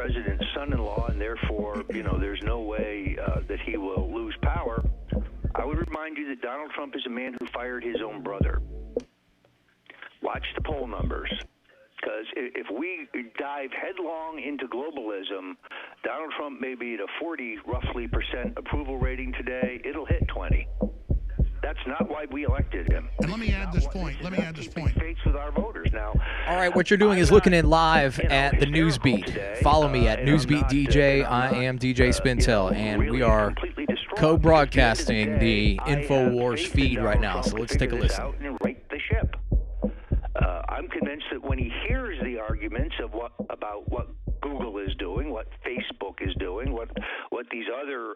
president's son-in-law, and therefore, there's no way that he will lose power. I would remind you that Donald Trump is a man who fired his own brother. Watch the poll numbers. Because if we dive headlong into globalism, Donald Trump may be at a 40% approval rating today. It'll hit 20. That's not why we elected him. And let me add this point. Faith with our voters now. All right, what you're doing is looking in live at the Newsbeat. Follow me at Newsbeat DJ. I am DJ Spintel, and we are co-broadcasting the INFOWARS feed right now. So let's take a listen. I'm convinced that when he hears the arguments of about what Google is doing, what Facebook is doing, what these other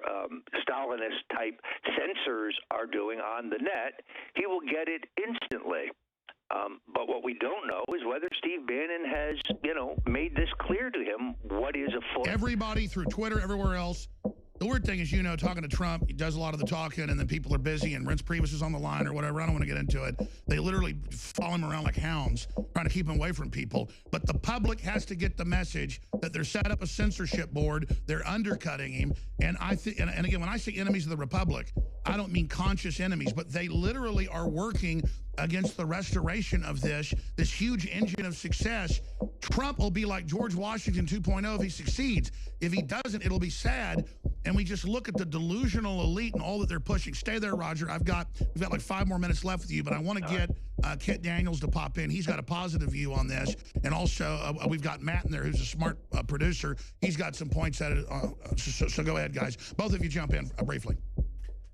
Stalinist-type censors are doing on the net, he will get it instantly. But what we don't know is whether Steve Bannon has, made this clear to him what is afoot. Everybody through Twitter, everywhere else. The weird thing is, talking to Trump, he does a lot of the talking, and then people are busy, and Reince Priebus is on the line or whatever. I don't want to get into it. They literally follow him around like hounds, trying to keep him away from people. But the public has to get the message that they're set up a censorship board, they're undercutting him. And and again, when I say enemies of the Republic, I don't mean conscious enemies, but they literally are working against the restoration of this huge engine of success. Trump will be like George Washington 2.0 if he succeeds. If he doesn't, it'll be sad. And we just look at the delusional elite and all that they're pushing. Stay there, Roger. We've got like 5 more minutes left with you, but I want to get Kit Daniels to pop in. He's got a positive view on this. And also, we've got Matt in there, who's a smart producer. He's got some points at it. So go ahead, guys. Both of you jump in briefly.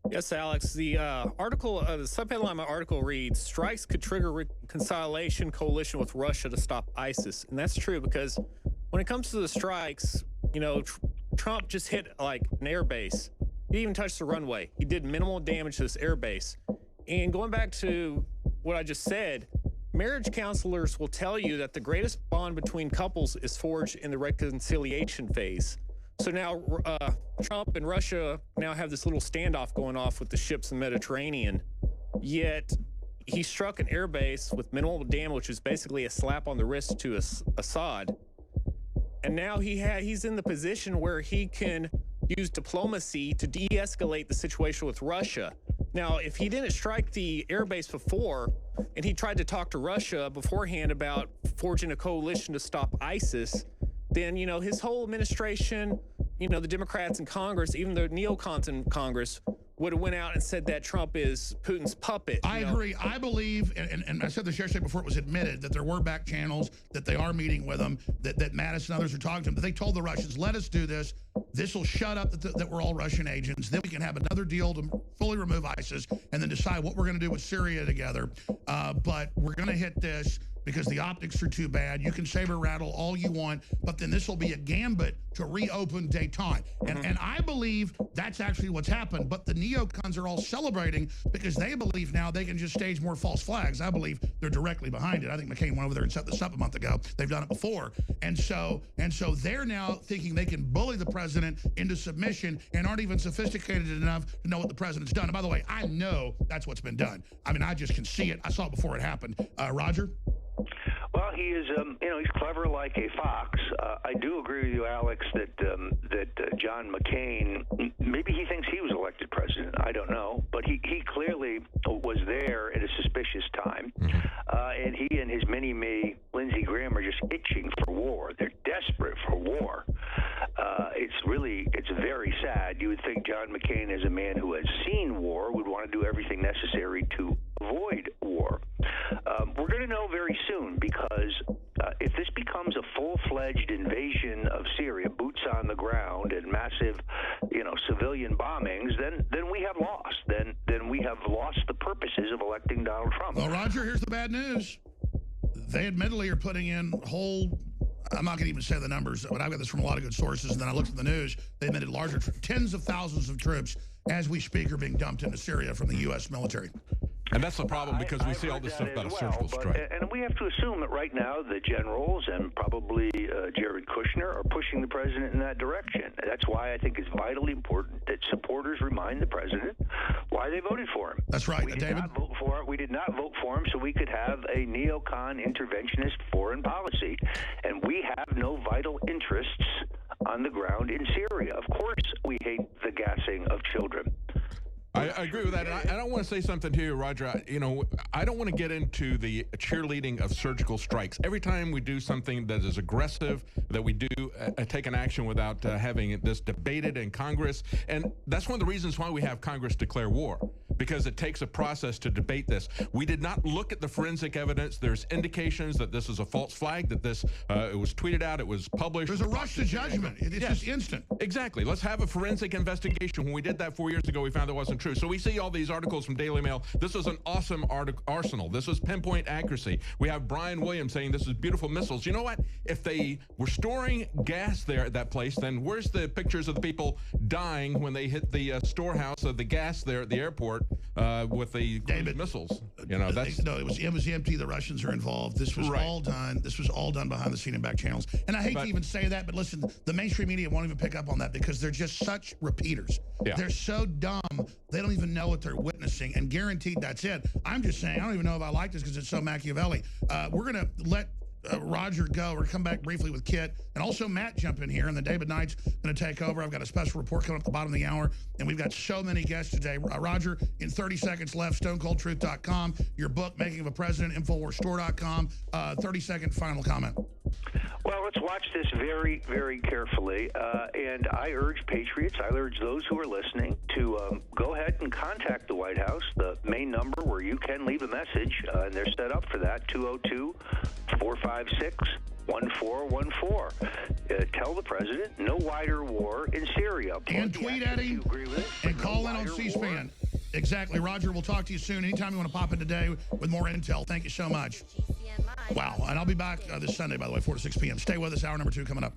Yes, Alex. The article, the subheadline of my article reads, "Strikes could trigger reconciliation coalition with Russia to stop ISIS." And that's true because when it comes to the strikes, Trump just hit like an air base. He didn't even touch the runway. He did minimal damage to this air base. And going back to what I just said, marriage counselors will tell you that the greatest bond between couples is forged in the reconciliation phase. So now Trump and Russia now have this little standoff going off with the ships in the Mediterranean. Yet he struck an air base with minimal damage, which is basically a slap on the wrist to Assad. And now he's in the position where he can use diplomacy to de-escalate the situation with Russia. Now, if he didn't strike the air base before, and he tried to talk to Russia beforehand about forging a coalition to stop ISIS, then, his whole administration, the Democrats in Congress, even the neocons in Congress, would have went out and said that Trump is Putin's puppet. I agree. I believe, and I said this yesterday before it was admitted, that there were back channels, that they are meeting with them, that Mattis and others are talking to them. But they told the Russians, let us do this. This will shut up that we're all Russian agents. Then we can have another deal to fully remove ISIS and then decide what we're going to do with Syria together. But we're going to hit this because the optics are too bad. You can saber rattle all you want, but then this will be a gambit to reopen détente. And I believe that's actually what's happened. But the neocons are all celebrating because they believe now they can just stage more false flags. I believe they're directly behind it. I think McCain went over there and set this up a month ago. They've done it before. And so they're now thinking they can bully the president into submission and aren't even sophisticated enough to know what the president's done. And by the way, I know that's what's been done. I mean, I just can see it. I saw it before it happened. Roger? Well, he is, he's clever like a fox. I do agree with you, Alex, that John McCain, maybe he thinks he was elected president. I don't know. But he clearly was there at a suspicious time. And he and his mini-me, Lindsey Graham, are just itching for war. They're desperate for war. It's very sad. You would think John McCain, as a man who has seen war, would want to do everything necessary to avoid war. We're going to know very soon because if this becomes a full-fledged invasion of Syria, boots on the ground and massive, civilian bombings, then we have lost. Then we have lost the purposes of electing Donald Trump. Well, Roger, here's the bad news. They admittedly are putting in I'm not going to even say the numbers, but I've got this from a lot of good sources, and then I looked at the news. They admitted tens of thousands of troops, as we speak, are being dumped into Syria from the U.S. military. And that's the problem because we see all this stuff about a surgical strike. And we have to assume that right now the generals and probably Jared Kushner are pushing the president in that direction. That's why I think it's vitally important that supporters remind the president why they voted for him. That's right, We did David. not vote for it. We did not vote for him so we could have a neocon interventionist foreign policy. And we have no vital interests on the ground in Syria. Of course, we hate the gassing of children. I agree with that. And I don't want to say something to you, Roger. I don't want to get into the cheerleading of surgical strikes. Every time we do something that is aggressive, that we do take an action without having this debated in Congress. And that's one of the reasons why we have Congress declare war, because it takes a process to debate this. We did not look at the forensic evidence. There's indications that this is a false flag, that this, it was tweeted out, it was published. There's a rush to judgment. It's just instant. Exactly. Let's have a forensic investigation. When we did that 4 years ago, we found that wasn't true. So we see all these articles from Daily Mail. This was an awesome arsenal. This was pinpoint accuracy. We have Brian Williams saying this is beautiful missiles. You know what? If they were storing gas there at that place, then where's the pictures of the people dying when they hit the storehouse of the gas there at the airport with the missiles? You know, that's no. It was empty. The Russians are involved. This was all done. This was all done behind the scene and back channels. And I hate to even say that, but listen, the mainstream media won't even pick up on that because they're just such repeaters. Yeah. They're so dumb. They don't even know what they're witnessing, and guaranteed that's it. I'm just saying, I don't even know if I like this because it's so Machiavelli. We're going to let Roger go. We're going to come back briefly with Kit, and also Matt jump in here, and then David Knight's going to take over. I've got a special report coming up at the bottom of the hour, and we've got so many guests today. Roger, in 30 seconds left, stonecoldtruth.com, your book, Making of a President, InfoWarsStore.com, 30-second final comment. Well, let's watch this very, very carefully, and I urge patriots, I urge those who are listening to go ahead and contact the White House, the main number where you can leave a message, and they're set up for that, 202-456-1414. Tell the president, no wider war in Syria. And tweet at him, and call in on C-SPAN. Exactly. Roger, we'll talk to you soon. Anytime you want to pop in today with more intel. Thank you so much. Wow. And I'll be back this Sunday, by the way, 4 to 6 p.m. Stay with us. Hour number 2 coming up.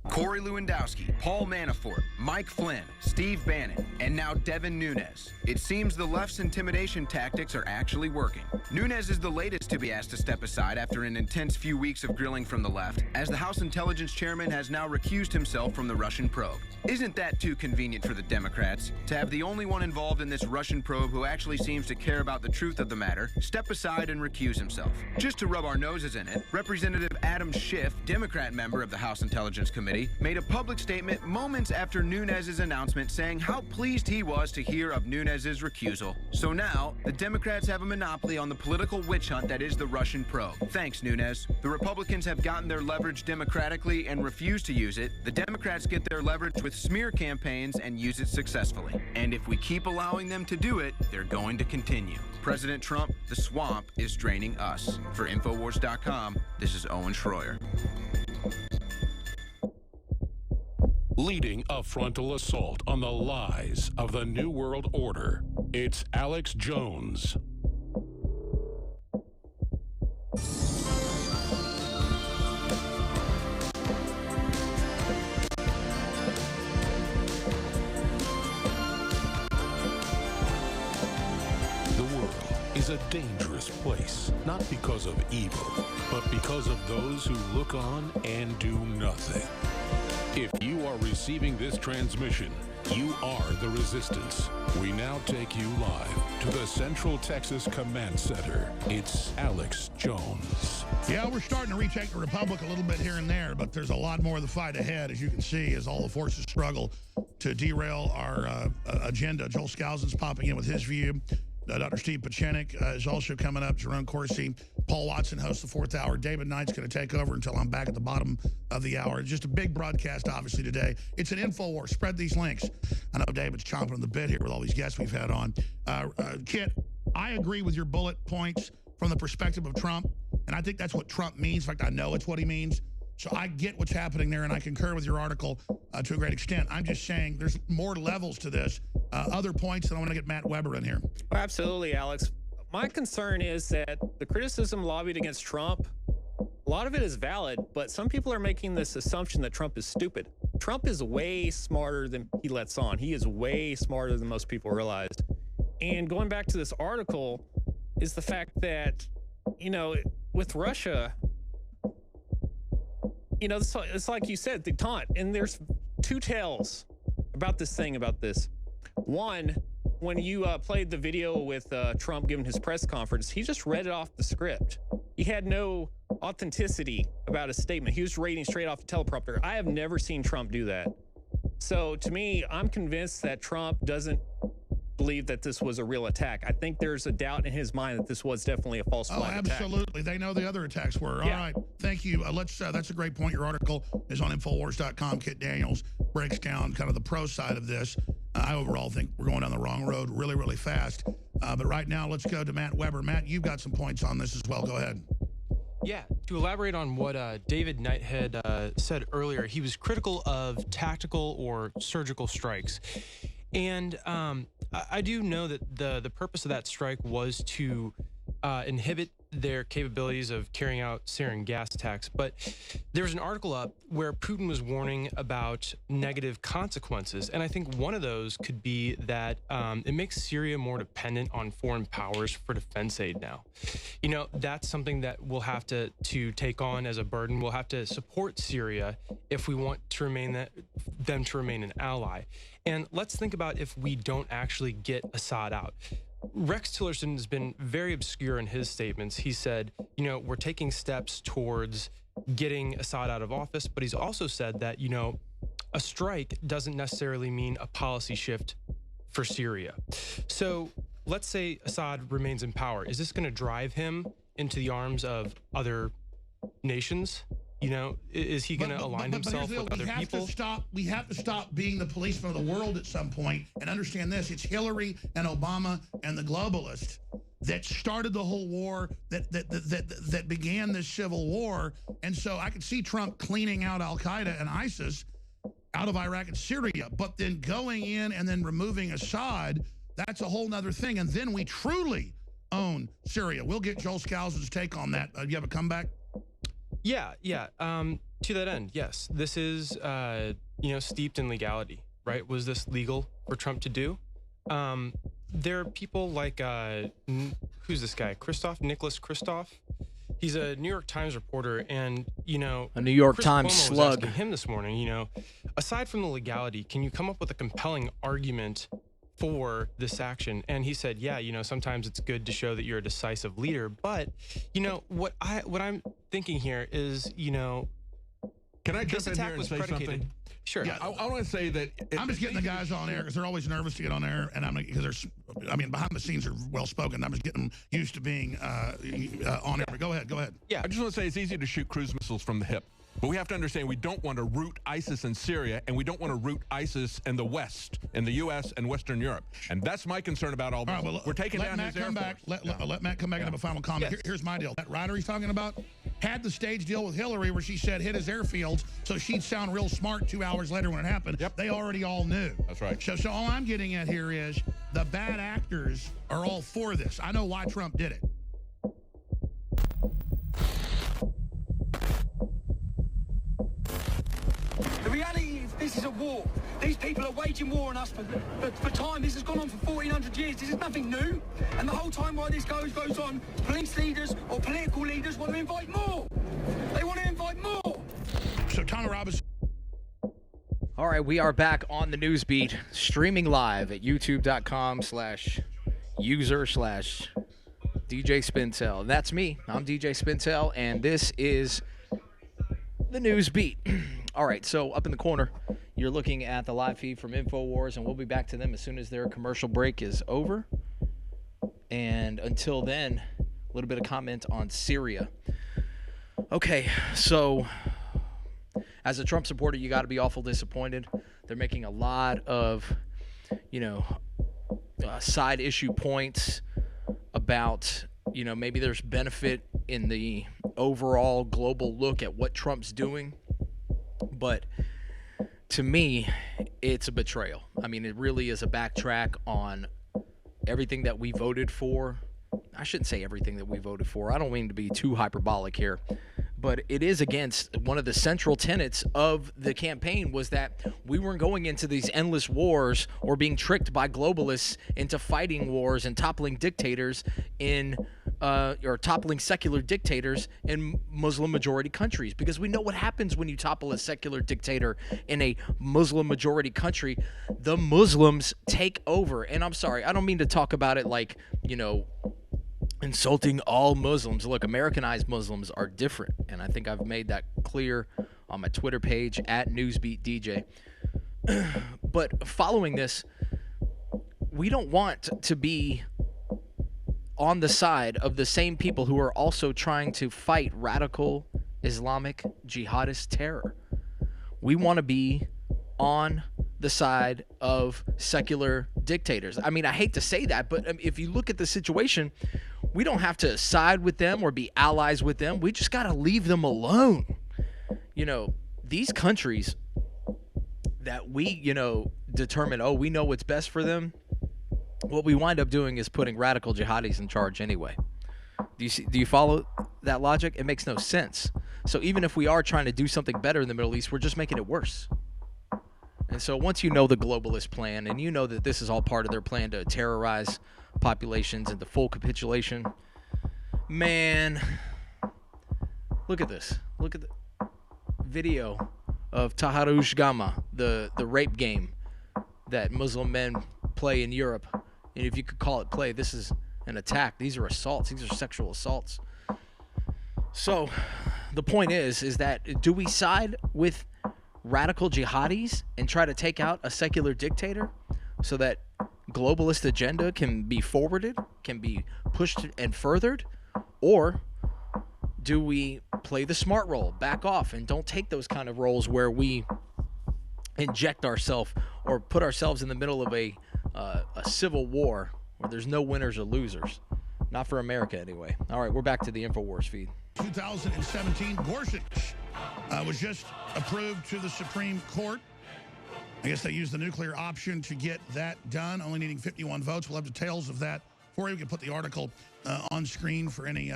Corey Lewandowski, Paul Manafort, Mike Flynn, Steve Bannon, and now Devin Nunes. It seems the left's intimidation tactics are actually working. Nunes is the latest to be asked to step aside after an intense few weeks of grilling from the left, as the House Intelligence Chairman has now recused himself from the Russian probe. Isn't that too convenient for the Democrats, to have the only one involved in this Russian probe who actually seems to care about the truth of the matter step aside and recuse himself? Just to rub our noses in it, Representative Adam Schiff, Democrat member of the House Intelligence Committee, made a public statement moments after Nunes' announcement saying how pleased he was to hear of Nunes' recusal. So now, the Democrats have a monopoly on the political witch hunt that is the Russian probe. Thanks, Nunes. The Republicans have gotten their leverage democratically and refuse to use it. The Democrats get their leverage with smear campaigns and use it successfully. And if we keep allowing them to do it, they're going to continue. President Trump, the swamp is draining us. For InfoWars.com, this is Owen Schroyer. Leading a frontal assault on the lies of the New World Order, it's Alex Jones. The world is a dangerous place, not because of evil, but because of those who look on and do nothing. If you are receiving this transmission, you are the resistance. We now take you live to the Central Texas Command Center. It's Alex Jones. Yeah, we're starting to retake the Republic a little bit here and there, but there's a lot more of the fight ahead, as you can see, as all the forces struggle to derail our agenda. Joel Skousen's popping in with his view. Dr. Steve Pachenik is also coming up. Jerome Corsi. Paul Watson hosts the 4th hour. David Knight's going to take over until I'm back at the bottom of the hour. It's just a big broadcast, obviously, today. It's an InfoWars. Spread these links. I know David's chomping on the bit here with all these guests we've had on. Kit, I agree with your bullet points from the perspective of Trump, and I think that's what Trump means. In fact, I know it's what he means. So I get what's happening there, and I concur with your article to a great extent. I'm just saying there's more levels to this. Other points, and I want to get Matt Weber in here. Absolutely, Alex. My concern is that the criticism lobbied against Trump, a lot of it is valid, but some people are making this assumption that Trump is stupid. Trump is way smarter than he lets on. He is way smarter than most people realized. And going back to this article is the fact that, you know, with Russia, you know, it's like you said, the taunt. And there's two tales about this thing, about this. One, when you played the video with Trump giving his press conference, he just read it off the script. He had no authenticity about his statement. He was reading straight off the teleprompter. I have never seen Trump do that. So to me, I'm convinced that Trump doesn't believe that this was a real attack. I think there's a doubt in his mind that this was definitely a false flag attack. Absolutely. They know the other attacks were. All right. Thank you. That's a great point. Your article is on Infowars.com. Kit Daniels breaks down kind of the pro side of this. I overall think we're going down the wrong road really, really fast. But right now, let's go to Matt Weber. Matt, you've got some points on this as well. Go ahead. Yeah, to elaborate on what David Knighthead said earlier, he was critical of tactical or surgical strikes. And I do know that the purpose of that strike was to inhibit their capabilities of carrying out sarin gas attacks. But there was an article up where Putin was warning about negative consequences. And I think one of those could be that it makes Syria more dependent on foreign powers for defense aid now. You know, that's something that we'll have to take on as a burden. We'll have to support Syria if we want to them to remain an ally. And let's think about if we don't actually get Assad out. Rex Tillerson has been very obscure in his statements. He said, you know, we're taking steps towards getting Assad out of office, but he's also said that, you know, a strike doesn't necessarily mean a policy shift for Syria. So let's say Assad remains in power. Is this going to drive him into the arms of other nations? You know, is he going to align himself with other people? We have to stop being the policeman of the world at some point and understand this. It's Hillary and Obama and the globalists that started the whole war, that began this civil war. And so I could see Trump cleaning out Al-Qaeda and ISIS out of Iraq and Syria, but then going in and then removing Assad, that's a whole nother thing. And then we truly own Syria. We'll get Joel Scalz's take on that. You have a comeback? Yeah. To that end, yes. This is, you know, steeped in legality, right? Was this legal for Trump to do? There are people like, who's this guy? Nicholas Kristof. He's a New York Times reporter, and, you know, a New York Chris Times Cuomo slug. was asking him this morning, you know, aside from the legality, can you come up with a compelling argument for this action? And he said, yeah, you know, sometimes it's good to show that you're a decisive leader, but, you know, what I'm thinking here is, you know, can I jump in here and say something? Sure. Yeah, I want to say that I'm just getting the guys on air because they're always nervous to get on air, and behind the scenes are well spoken. I'm just getting used to being on air. Go ahead. Yeah, I just want to say it's easy to shoot cruise missiles from the hip. But we have to understand we don't want to root ISIS in Syria, and we don't want to root ISIS in the West, in the U.S. and Western Europe. And that's my concern about all this. All right, well, we're taking down his air force. Let Matt come back and have a final comment. Yes. Here's my deal. That writer he's talking about had the stage deal with Hillary where she said hit his airfields so she'd sound real smart 2 hours later when it happened. Yep. They already all knew. That's right. So all I'm getting at here is the bad actors are all for this. I know why Trump did it. The reality is this is a war. These people are waging war on us for time. This has gone on for 1,400 years. This is nothing new. And the whole time while this goes on, police leaders or political leaders want to invite more. They want to invite more. So Tommy Robinson. All right, we are back on the news beat, streaming live at youtube.com/user/DJ Spintel. And that's me. I'm DJ Spintel, and this is the news beat. All right, so up in the corner, you're looking at the live feed from InfoWars, and we'll be back to them as soon as their commercial break is over. And until then, a little bit of comment on Syria. Okay, so as a Trump supporter, you got to be awful disappointed. They're making a lot of, you know, side issue points about, you know, maybe there's benefit in the overall global look at what Trump's doing. But to me, it's a betrayal. I mean, it really is a backtrack on everything that we voted for. I shouldn't say everything that we voted for. I don't mean to be too hyperbolic here. But it is against one of the central tenets of the campaign was that we weren't going into these endless wars or being tricked by globalists into fighting wars and toppling dictators or toppling secular dictators in Muslim majority countries, because we know what happens when you topple a secular dictator in a Muslim majority country. The Muslims take over. And I'm sorry, I don't mean to talk about it like, you know, insulting all Muslims. Look, Americanized Muslims are different, and I think I've made that clear on my Twitter page at NewsbeatDJ. But following this, we don't want to be on the side of the same people who are also trying to fight radical Islamic jihadist terror. We want to be on the side of secular dictators. I mean, I hate to say that, but if you look at the situation, we don't have to side with them or be allies with them. We just got to leave them alone. You know, these countries that we, determine, we know what's best for them, what we wind up doing is putting radical jihadis in charge anyway. Do you follow that logic? It makes no sense. So even if we are trying to do something better in the Middle East, we're just making it worse. And so once you know the globalist plan, and you know that this is all part of their plan to terrorize populations into full capitulation, man, look at this. Look at the video of Taharush Gama, the rape game that Muslim men play in Europe. And if you could call it play, this is an attack. These are assaults. These are sexual assaults. So the point is that do we side with radical jihadis and try to take out a secular dictator so that globalist agenda can be forwarded, can be pushed and furthered? Or do we play the smart role, back off, and don't take those kind of roles where we inject ourselves or put ourselves in the middle of a civil war where there's no winners or losers? Not for America, anyway. All right, we're back to the InfoWars feed. 2017, Gorsuch was just approved to the Supreme Court. I guess they used the nuclear option to get that done, only needing 51 votes. We'll have details of that for you. We can put the article on screen for any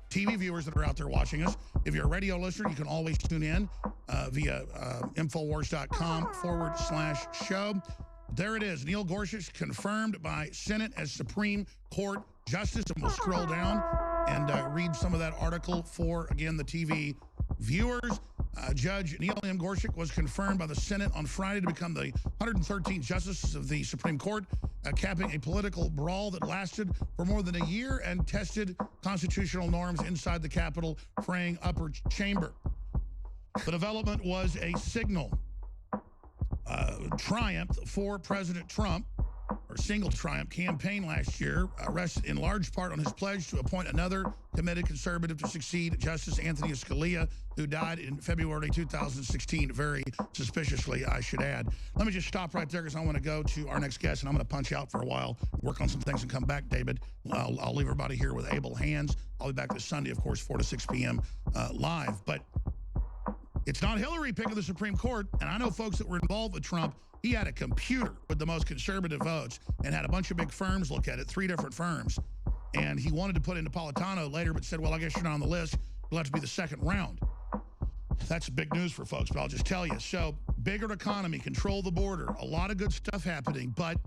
TV viewers that are out there watching us. If you're a radio listener, you can always tune in via Infowars.com/show. There it is. Neil Gorsuch confirmed by Senate as Supreme Court Justice. And we'll scroll down and read some of that article for, again, the TV viewers. Judge Neil M. Gorsuch was confirmed by the Senate on Friday to become the 113th Justice of the Supreme Court, capping a political brawl that lasted for more than a year and tested constitutional norms inside the Capitol, fraying upper chamber. The development was a signal triumph for President Trump, or single triumph campaign last year, rested in large part on his pledge to appoint another committed conservative to succeed Justice Anthony Scalia, who died in February 2016, very suspiciously, I should add. Let me just stop right there because I want to go to our next guest, and I'm going to punch out for a while, work on some things, and come back, David. I'll leave everybody here with able hands. I'll be back this Sunday, of course, 4 to 6 p.m. Live. But it's not Hillary picking the Supreme Court, and I know folks that were involved with Trump. He had a computer with the most conservative votes and had a bunch of big firms look at it, 3 different firms. And he wanted to put in Napolitano later, but said, well, I guess you're not on the list. You'll have to be the second round. That's big news for folks, but I'll just tell you. So, bigger economy, control the border, a lot of good stuff happening, but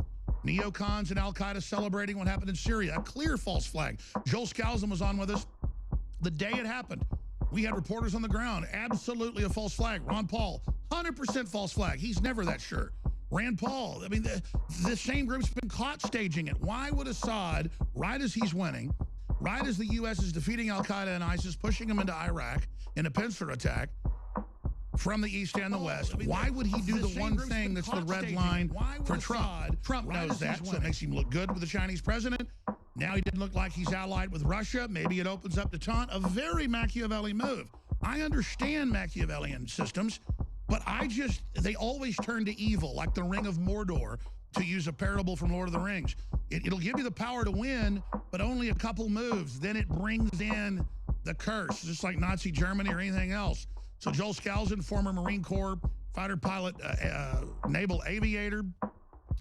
neocons and Al-Qaeda celebrating what happened in Syria, a clear false flag. Joel Skousen was on with us the day it happened. We had reporters on the ground, absolutely a false flag. Ron Paul, 100% false flag. He's never that sure. Rand Paul, I mean, the same group's been caught staging it. Why would Assad, right as he's winning, right as the U.S. is defeating Al-Qaeda and ISIS, pushing them into Iraq in a pincer attack from the east and the west, why would he do the one thing that's the red line for Trump? Trump knows that, so it makes him look good with the Chinese president. Now he didn't look like he's allied with Russia. Maybe it opens up the taunt. A very Machiavelli move. I understand Machiavellian systems, but they always turn to evil, like the Ring of Mordor, to use a parable from Lord of the Rings. It'll give you the power to win, but only a couple moves. Then it brings in the curse, just like Nazi Germany or anything else. So Joel Skousen, former Marine Corps fighter pilot, naval aviator,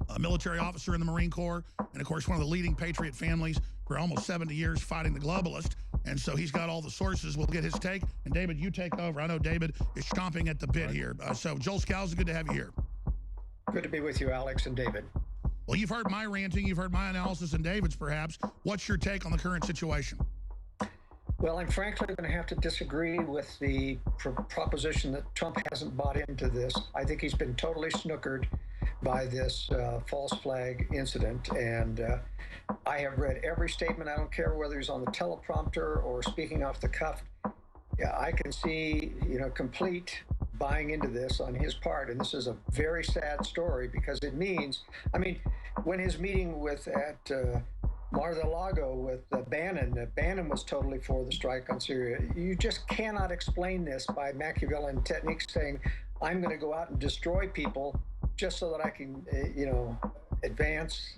a military officer in the Marine Corps, and of course one of the leading patriot families for almost 70 years fighting the globalist. And so he's got all the sources. We'll get his take. And David, you take over. I know David is chomping at the bit here. So Joel Skousen, good to have you here. Good to be with you, Alex and David. Well, you've heard my ranting. You've heard my analysis and David's perhaps. What's your take on the current situation? Well, I'm frankly going to have to disagree with the proposition that Trump hasn't bought into this. I think he's been totally snookered by this false flag incident. And I have read every statement. I don't care whether he's on the teleprompter or speaking off the cuff. Yeah, I can see, complete buying into this on his part. And this is a very sad story because it means, when his meeting at Mar-a-Lago with Bannon, Bannon was totally for the strike on Syria. You just cannot explain this by Machiavellian techniques saying, I'm going to go out and destroy people just so that I can, advance.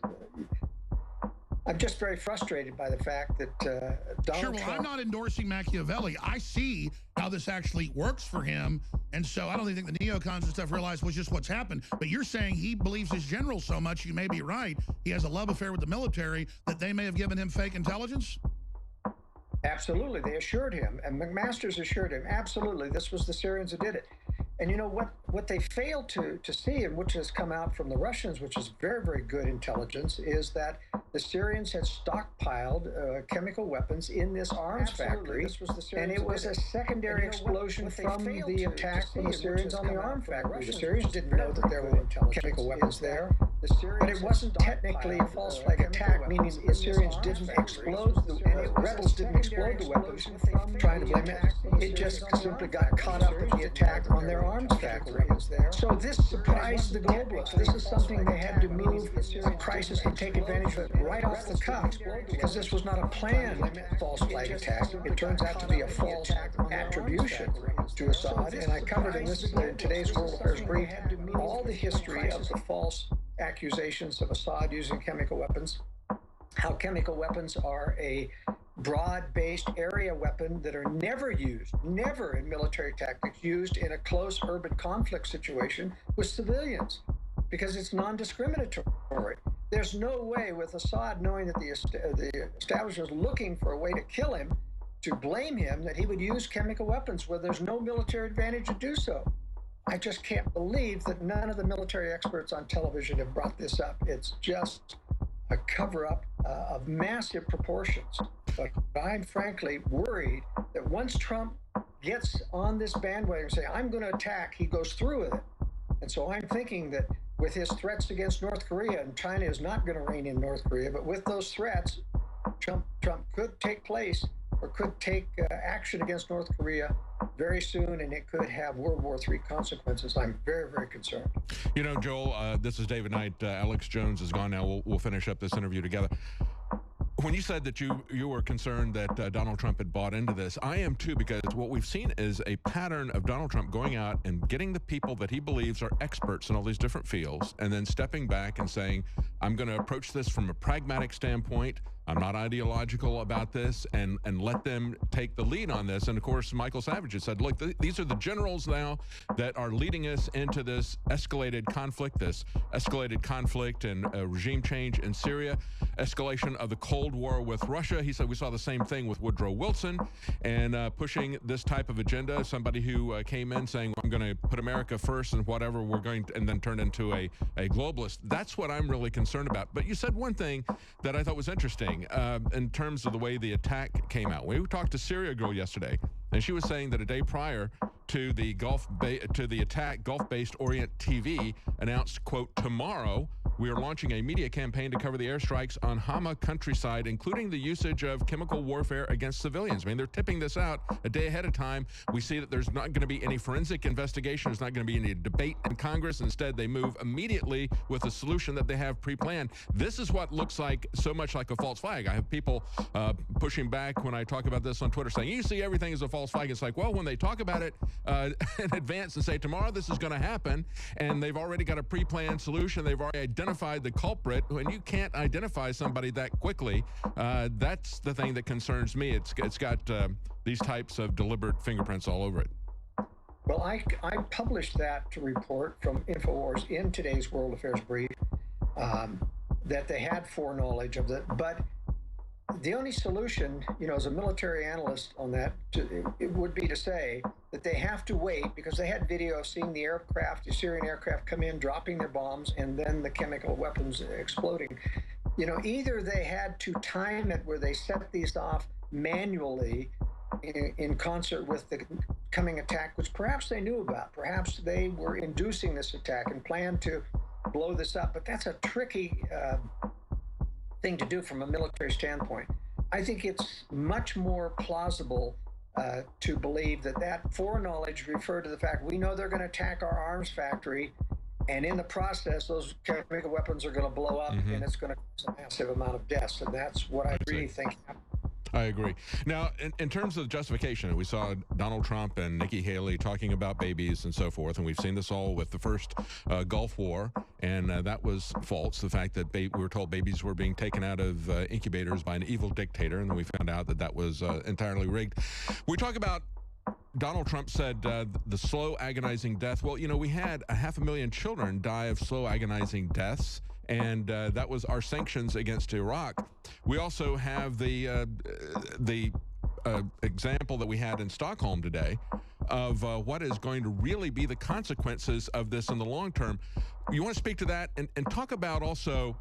I'm just very frustrated by the fact that Donald Trump... I'm not endorsing Machiavelli. I see how this actually works for him. And so I don't think the neocons and stuff realize was just what's happened. But you're saying he believes his generals so much, you may be right. He has a love affair with the military that they may have given him fake intelligence? Absolutely. They assured him. And McMaster's assured him. Absolutely. This was the Syrians who did it. And you know what they failed to see, and which has come out from the Russians, which is very, very good intelligence, is that the Syrians had stockpiled chemical weapons in this arms factory, and it was a secondary explosion from the attack from the Syrians on the arms factory. The Syrians didn't know that there were chemical weapons there, but it wasn't technically a false flag attack, meaning the Syrians didn't explode, the rebels didn't explode the weapons trying to blame it. It just simply got caught up in the attack on their arms factory. So this surprised the globalists. This is something they had to move a crisis and take advantage of it right off the cuff, because this was not a planned false flag attack. It turns out to be a false attribution to Assad. And I covered in today's World Affairs Brief all the history of the false accusations of Assad using chemical weapons, how chemical weapons are a broad-based area weapon that are never in military tactics, used in a close urban conflict situation with civilians, because it's non-discriminatory. There's no way with Assad, knowing that the establishment is looking for a way to kill him, to blame him that he would use chemical weapons where there's no military advantage to do so. I just can't believe that none of the military experts on television have brought this up. It's just a cover-up of massive proportions. But I'm frankly worried that once Trump gets on this bandwagon and say, I'm going to attack, he goes through with it. And so I'm thinking that with his threats against North Korea, and China is not going to rein in North Korea, but with those threats, Trump could take place or could take action against North Korea very soon, and it could have World War III consequences. I'm very, very concerned. Joel, this is David Knight. Alex Jones is gone now. We'll finish up this interview together. When you said that you were concerned that Donald Trump had bought into this, I am too, because what we've seen is a pattern of Donald Trump going out and getting the people that he believes are experts in all these different fields, and then stepping back and saying, I'm going to approach this from a pragmatic standpoint. I'm not ideological about this, and let them take the lead on this. And of course, Michael Savage has said, look, these are the generals now that are leading us into this escalated conflict and regime change in Syria, escalation of the Cold War with Russia. He said we saw the same thing with Woodrow Wilson, and pushing this type of agenda. Somebody who came in saying, I'm going to put America first and whatever we're going to, and then turned into a globalist. That's what I'm really concerned about. But you said one thing that I thought was interesting. In terms of the way the attack came out. We talked to Syria Girl yesterday, and she was saying that a day prior to the attack, Gulf-based Orient TV announced, quote, tomorrow we are launching a media campaign to cover the airstrikes on Hama countryside, including the usage of chemical warfare against civilians. I mean, they're tipping this out a day ahead of time. We see that there's not going to be any forensic investigation. There's not going to be any debate in Congress. Instead, they move immediately with a solution that they have pre-planned. This is what looks like so much like a false flag. I have people pushing back when I talk about this on Twitter saying, you see everything as a false flag. It's like, well, when they talk about it in advance and say, tomorrow this is going to happen, and they've already got a pre-planned solution, they've already identified the culprit, when you can't identify somebody that quickly, that's the thing that concerns me. It's got these types of deliberate fingerprints all over it. Well, I published that report from INFOWARS in today's World Affairs Brief, that they had foreknowledge of that. But the only solution, as a military analyst on that, it would be to say that they have to wait, because they had video of seeing the Syrian aircraft come in, dropping their bombs, and then the chemical weapons exploding. Either they had to time it where they set these off manually in concert with the coming attack, which perhaps they knew about. Perhaps they were inducing this attack and planned to blow this up, but that's a tricky thing to do from a military standpoint. I think it's much more plausible to believe that foreknowledge referred to the fact we know they're going to attack our arms factory, and in the process, those chemical weapons are going to blow up, and it's going to cause a massive amount of deaths, and that's what I really think happened. I agree. Now, in terms of justification, we saw Donald Trump and Nikki Haley talking about babies and so forth, and we've seen this all with the first Gulf War, and that was false. The fact that we were told babies were being taken out of incubators by an evil dictator, and then we found out that that was entirely rigged. We talk about Donald Trump said the slow, agonizing death. Well, you know, we had 500,000 children die of slow, agonizing deaths, and that was our sanctions against Iraq. We also have the example that we had in Stockholm today of what is going to really be the consequences of this in the long term. You want to speak to that and talk about also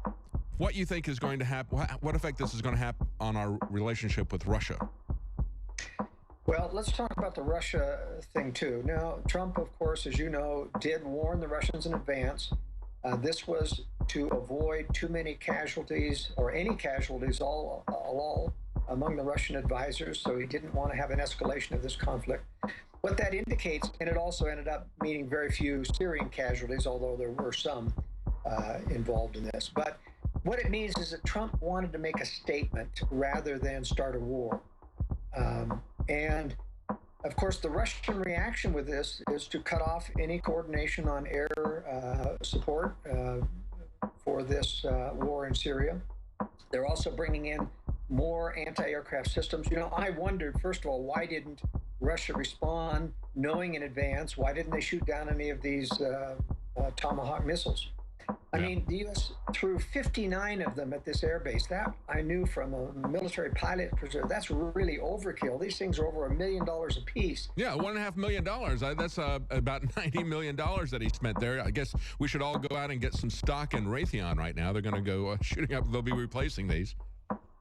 what you think is going to happen, what effect this is going to have on our relationship with Russia? Well, let's talk about the Russia thing, too. Now, Trump, of course, as you know, did warn the Russians in advance. This was to avoid too many casualties or any casualties all among the Russian advisors, so he didn't want to have an escalation of this conflict. What that indicates, and it also ended up meaning very few Syrian casualties, although there were some involved in this. But what it means is that Trump wanted to make a statement rather than start a war. And of course, the Russian reaction with this is to cut off any coordination on air support for this war in Syria. They're also bringing in more anti-aircraft systems. You know, I wondered, first of all, why didn't Russia respond knowing in advance? Why didn't they shoot down any of these Tomahawk missiles? I mean, the U.S. threw 59 of them at this airbase. That I knew from a military pilot perspective. That's really overkill. These things are over $1 million a piece. Yeah, $1.5 million. That's about $90 million that he spent there. I guess we should all go out and get some stock in Raytheon right now. They're going to go shooting up. They'll be replacing these.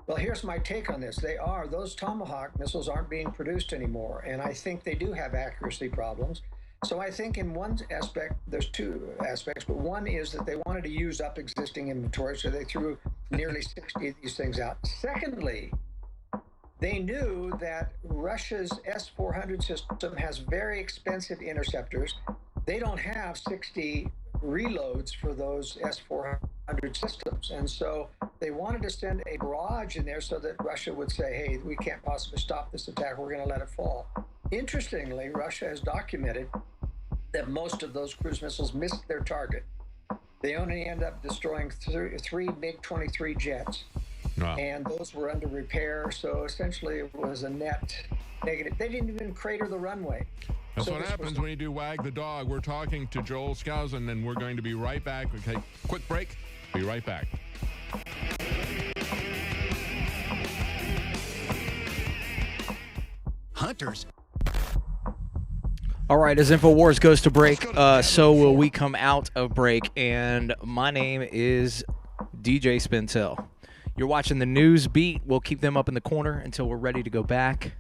Well, here's my take on this. Those Tomahawk missiles aren't being produced anymore, and I think they do have accuracy problems. So I think in one aspect, there's two aspects, but one is that they wanted to use up existing inventory, so they threw nearly 60 of these things out. Secondly, they knew that Russia's S-400 system has very expensive interceptors. They don't have 60 reloads for those S-400 systems. And so they wanted to send a barrage in there so that Russia would say, hey, we can't possibly stop this attack. We're going to let it fall. Interestingly, Russia has documented that most of those cruise missiles missed their target. They only end up destroying three MiG-23 jets. Wow. And those were under repair. So essentially it was a net negative. They didn't even crater the runway. That's what happens when you do Wag the Dog. We're talking to Joel Skousen, and we're going to be right back. We take a quick break. Be right back. Hunters. All right, as InfoWars goes to break, so will we come out of break. And my name is DJ Spintel. You're watching the News Beat. We'll keep them up in the corner until we're ready to go back.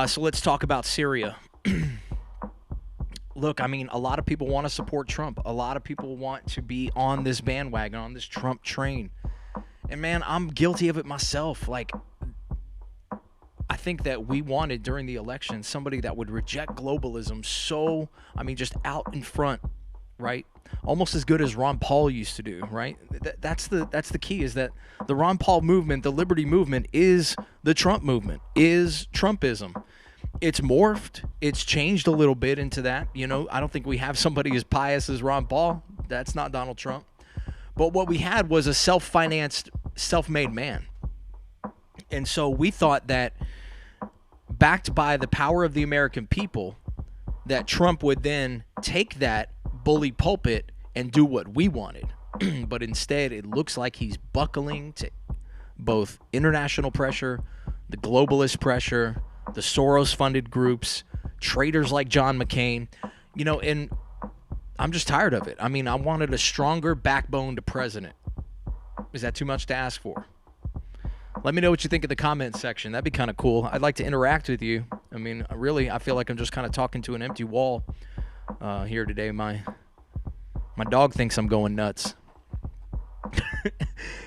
So let's talk about Syria. Look, I mean, a lot of people want to support Trump. A lot of people want to be on this bandwagon, on this Trump train. And, man, I'm guilty of it myself. Like, I think that we wanted during the election somebody that would reject globalism so, I mean, just out in front, right? Almost as good as Ron Paul used to do, right? That's the key, is that the Ron Paul movement, the liberty movement, is the Trump movement, is Trumpism. It's morphed. It's changed a little bit into that. You know, I don't think we have somebody as pious as Ron Paul. That's not Donald Trump. But what we had was a self-financed, self-made man. And so we thought that, backed by the power of the American people, that Trump would then take that bully pulpit and do what we wanted. But instead, it looks like he's buckling to both international pressure, the globalist pressure, the Soros-funded groups, traitors like John McCain. You know, and I'm just tired of it. I mean, I wanted a stronger backbone to president. Is that too much to ask for? Let me know what you think in the comments section. That'd be kind of cool. I'd like to interact with you. I mean, really, I feel like I'm just kind of talking to an empty wall here today. My My dog thinks I'm going nuts.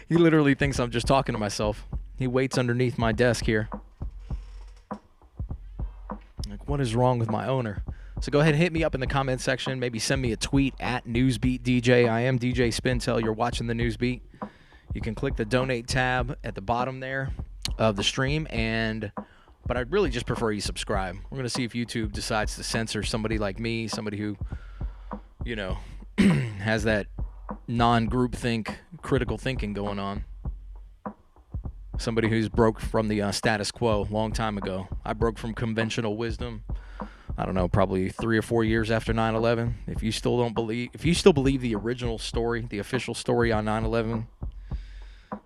He literally thinks I'm just talking to myself. He waits underneath my desk here. Like, what is wrong with my owner? So go ahead and hit me up in the comment section. Maybe send me a tweet at NewsBeatDJ. I am DJ Spintel. You're watching the Newsbeat. You can click the donate tab at the bottom there of the stream, but I'd really just prefer you subscribe. We're going to see if YouTube decides to censor somebody like me, somebody who, has that non-groupthink, critical thinking going on. Somebody who's broke from the status quo a long time ago. I broke from conventional wisdom, I don't know, probably 3 or 4 years after 9/11. If you still believe the original story, the official story on 9/11,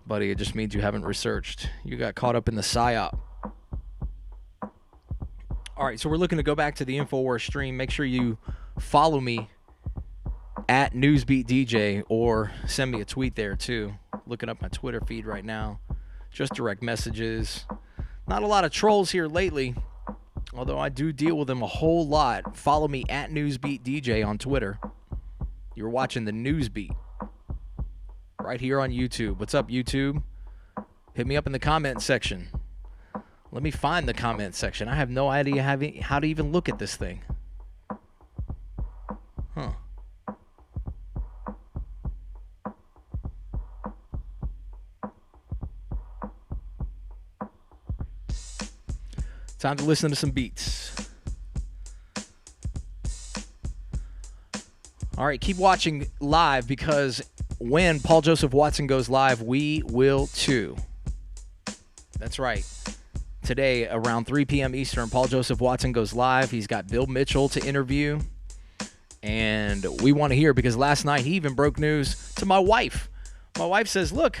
buddy, it just means you haven't researched. You got caught up in the psyop. All right, so we're looking to go back to the InfoWars stream. Make sure you follow me at NewsBeatDJ or send me a tweet there too. Looking up my Twitter feed right now. Just direct messages. Not a lot of trolls here lately, although I do deal with them a whole lot. Follow me at NewsBeatDJ on Twitter. You're watching the Newsbeat right here on YouTube. What's up, YouTube? Hit me up in the comment section. Let me find the comment section. I have no idea how to even look at this thing. Huh. Time to listen to some beats. All right, keep watching live because when Paul Joseph Watson goes live, we will too. That's right. Today, around 3 p.m. Eastern, Paul Joseph Watson goes live. He's got Bill Mitchell to interview. And we want to hear because last night he even broke news to my wife. My wife says, look,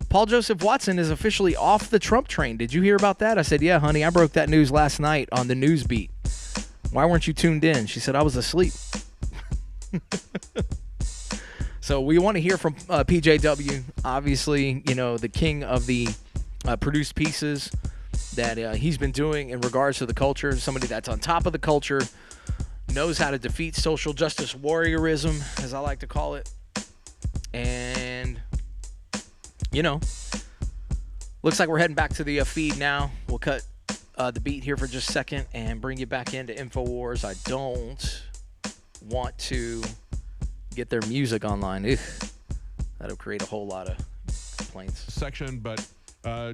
Paul Joseph Watson is officially off the Trump train. Did you hear about that? I said, yeah, honey, I broke that news last night on the Newsbeat. Why weren't you tuned in? She said, I was asleep. So we want to hear from PJW, obviously, the king of the produced pieces that he's been doing in regards to the culture. Somebody that's on top of the culture, knows how to defeat social justice warriorism, as I like to call it. And, looks like we're heading back to the feed now. We'll cut the beat here for just a second and bring you back into InfoWars. I don't want to get their music online. Ugh, that'll create a whole lot of complaints. Section, but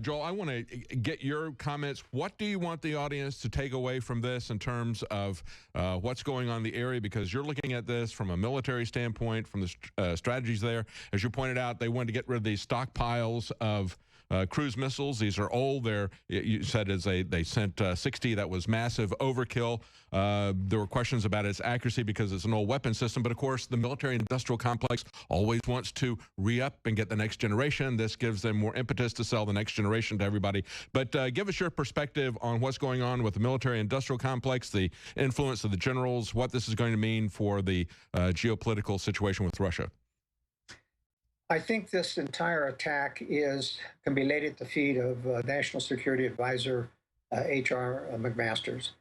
Joel, I want to get your comments. What do you want the audience to take away from this in terms of what's going on in the area? Because you're looking at this from a military standpoint, from the strategies there. As you pointed out, they wanted to get rid of these stockpiles of cruise missiles. These are old. You said they sent 60. That was massive overkill. There were questions about its accuracy because it's an old weapon system. But of course, the military-industrial complex always wants to re-up and get the next generation. This gives them more impetus to sell the next generation to everybody. But give us your perspective on what's going on with the military-industrial complex, the influence of the generals, what this is going to mean for the geopolitical situation with Russia. I think this entire attack can be laid at the feet of National Security Advisor H.R. McMaster's.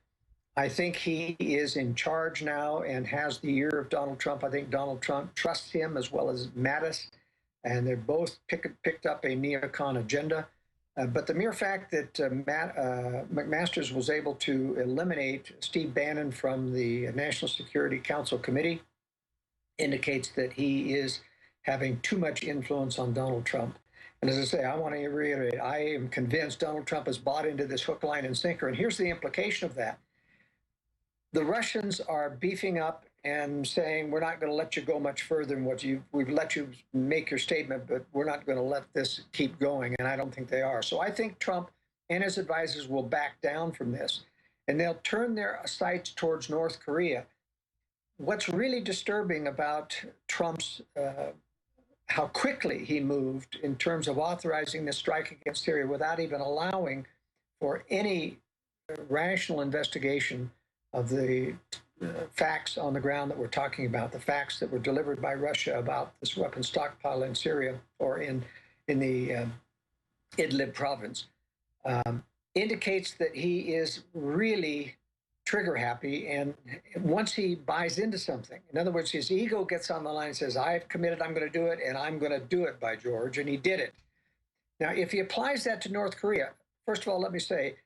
I think he is in charge now and has the ear of Donald Trump. I think Donald Trump trusts him as well as Mattis, and they're both picked up a neocon agenda. But the mere fact that McMaster's was able to eliminate Steve Bannon from the National Security Council Committee indicates that he is having too much influence on Donald Trump. And as I say, I want to reiterate, I am convinced Donald Trump has bought into this hook, line, and sinker. And here's the implication of that. The Russians are beefing up and saying, we're not going to let you go much further than we've let you make your statement, but we're not going to let this keep going. And I don't think they are. So I think Trump and his advisors will back down from this, and they'll turn their sights towards North Korea. What's really disturbing about Trump's how quickly he moved in terms of authorizing the strike against Syria without even allowing for any rational investigation of the facts on the ground that we're talking about, the facts that were delivered by Russia about this weapon stockpile in Syria or in the Idlib province, indicates that he is really trigger happy, and once he buys into something, in other words, his ego gets on the line and says, I've committed, I'm going to do it, and I'm going to do it, by George, and he did it. Now, if he applies that to North Korea, first of all, let me say,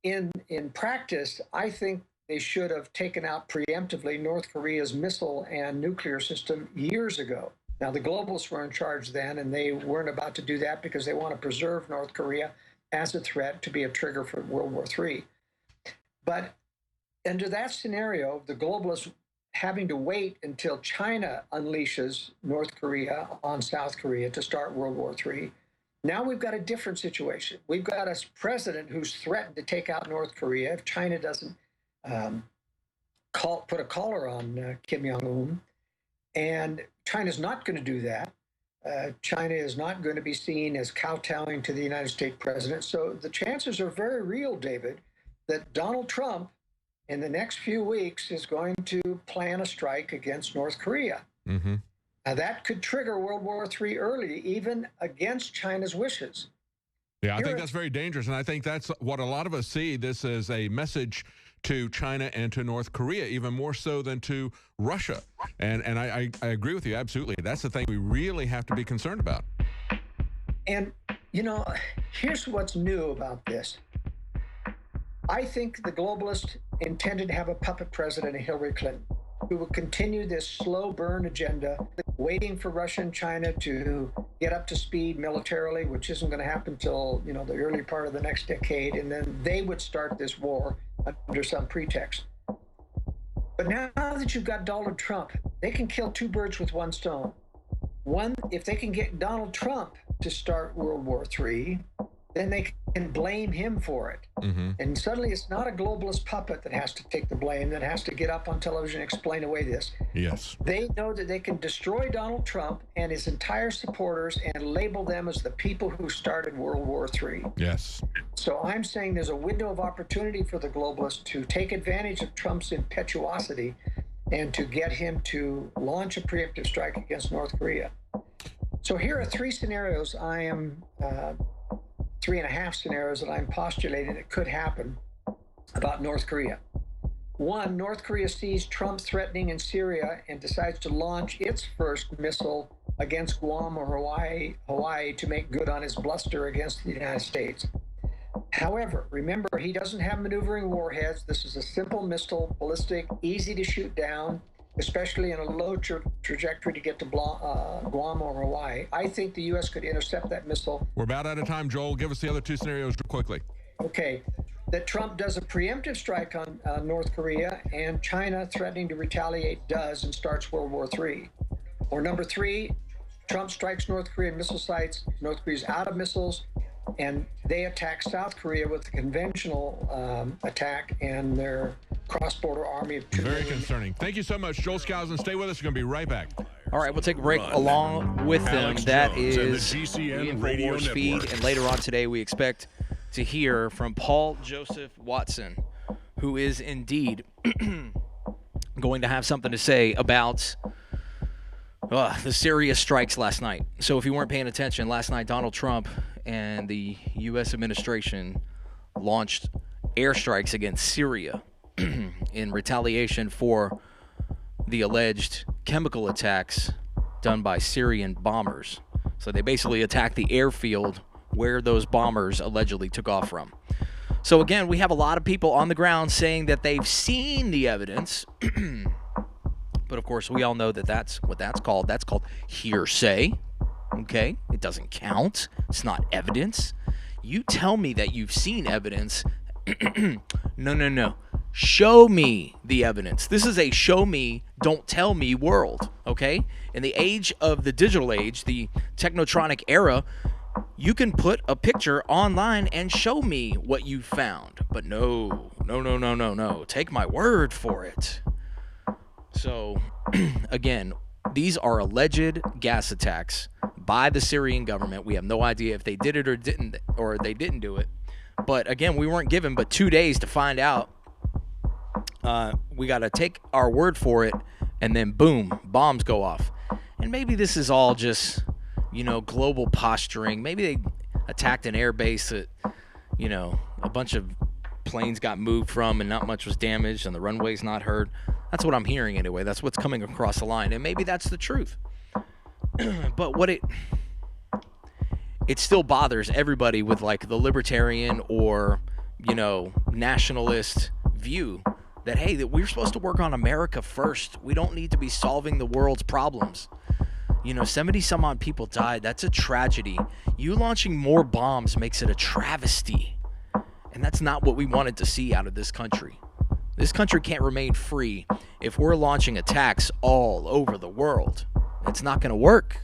in practice, I think they should have taken out preemptively North Korea's missile and nuclear system years ago. Now, the globalists were in charge then, and they weren't about to do that because they want to preserve North Korea as a threat to be a trigger for World War III. But under that scenario, the globalists having to wait until China unleashes North Korea on South Korea to start World War III. Now we've got a different situation. We've got a president who's threatened to take out North Korea if China doesn't put a collar on Kim Jong-un. And China's not going to do that. China is not going to be seen as kowtowing to the United States president. So the chances are very real, David, that Donald Trump in the next few weeks is going to plan a strike against North Korea. Mm-hmm. Now, that could trigger World War III early, even against China's wishes. Yeah, I think that's very dangerous, and I think that's what a lot of us see this as a message to China and to North Korea, even more so than to Russia. And I agree with you, absolutely. That's the thing we really have to be concerned about. And, you know, here's what's new about this. I think the globalists intended to have a puppet president, Hillary Clinton, who would continue this slow burn agenda, waiting for Russia and China to get up to speed militarily, which isn't going to happen until, you know, the early part of the next decade, and then they would start this war under some pretext. But now that you've got Donald Trump, they can kill two birds with one stone. One, if they can get Donald Trump to start World War III, then they can blame him for it. Mm-hmm. And suddenly it's not a globalist puppet that has to take the blame, that has to get up on television and explain away this. Yes. They know that they can destroy Donald Trump and his entire supporters and label them as the people who started World War III. Yes. So I'm saying there's a window of opportunity for the globalists to take advantage of Trump's impetuosity and to get him to launch a preemptive strike against North Korea. So here are three scenarios I am... 3.5 scenarios that I'm postulating that could happen about North Korea. One, North Korea sees Trump threatening in Syria and decides to launch its first missile against Guam or Hawaii to make good on his bluster against the United States. However, remember, he doesn't have maneuvering warheads. This is a simple missile, ballistic, easy to shoot down, especially in a low trajectory to get to Guam or Hawaii. I think the U.S. could intercept that missile. We're about out of time, Joel. Give us the other two scenarios real quickly. Okay. That Trump does a preemptive strike on North Korea, and China, threatening to retaliate, does and starts World War III. Or number three, Trump strikes North Korean missile sites, North Korea's out of missiles, and they attack South Korea with a conventional attack and their cross-border army of 2 Very million. concerning. Thank you so much, Joel Skousen. Stay with us. We're going to be right back. All right, we'll take a break along with them. Alex That Jones and the is GCN the Radio INFOWARS feed. Network. And later on today, we expect to hear from Paul Joseph Watson, who is indeed going to have something to say about the Syria strikes last night. So if you weren't paying attention, last night Donald Trump and the U.S. administration launched airstrikes against Syria in retaliation for the alleged chemical attacks done by Syrian bombers. So they basically attacked the airfield where those bombers allegedly took off from. So again, we have a lot of people on the ground saying that they've seen the evidence. But of course, we all know that that's what that's called. That's called hearsay. Okay? It doesn't count. It's not evidence. You tell me that you've seen evidence. No. Show me the evidence. This is a show me, don't tell me world. Okay? In the age of the digital age, the technotronic era, you can put a picture online and show me what you found. But no. Take my word for it. So, again, these are alleged gas attacks by the Syrian government. We have no idea if they did it or they didn't do it. But again, we weren't given but 2 days to find out. We got to take our word for it, and then boom, bombs go off. And maybe this is all just, global posturing. Maybe they attacked an air base that, a bunch of planes got moved from and not much was damaged and the runway's not hurt. That's what I'm hearing anyway. That's what's coming across the line. And maybe that's the truth. But what it still bothers everybody with like the libertarian or, nationalist view that, hey, that we're supposed to work on America first. We don't need to be solving the world's problems. 70 some odd people died. That's a tragedy. You launching more bombs makes it a travesty. And that's not what we wanted to see out of this country. This country can't remain free if we're launching attacks all over the world. It's not going to work.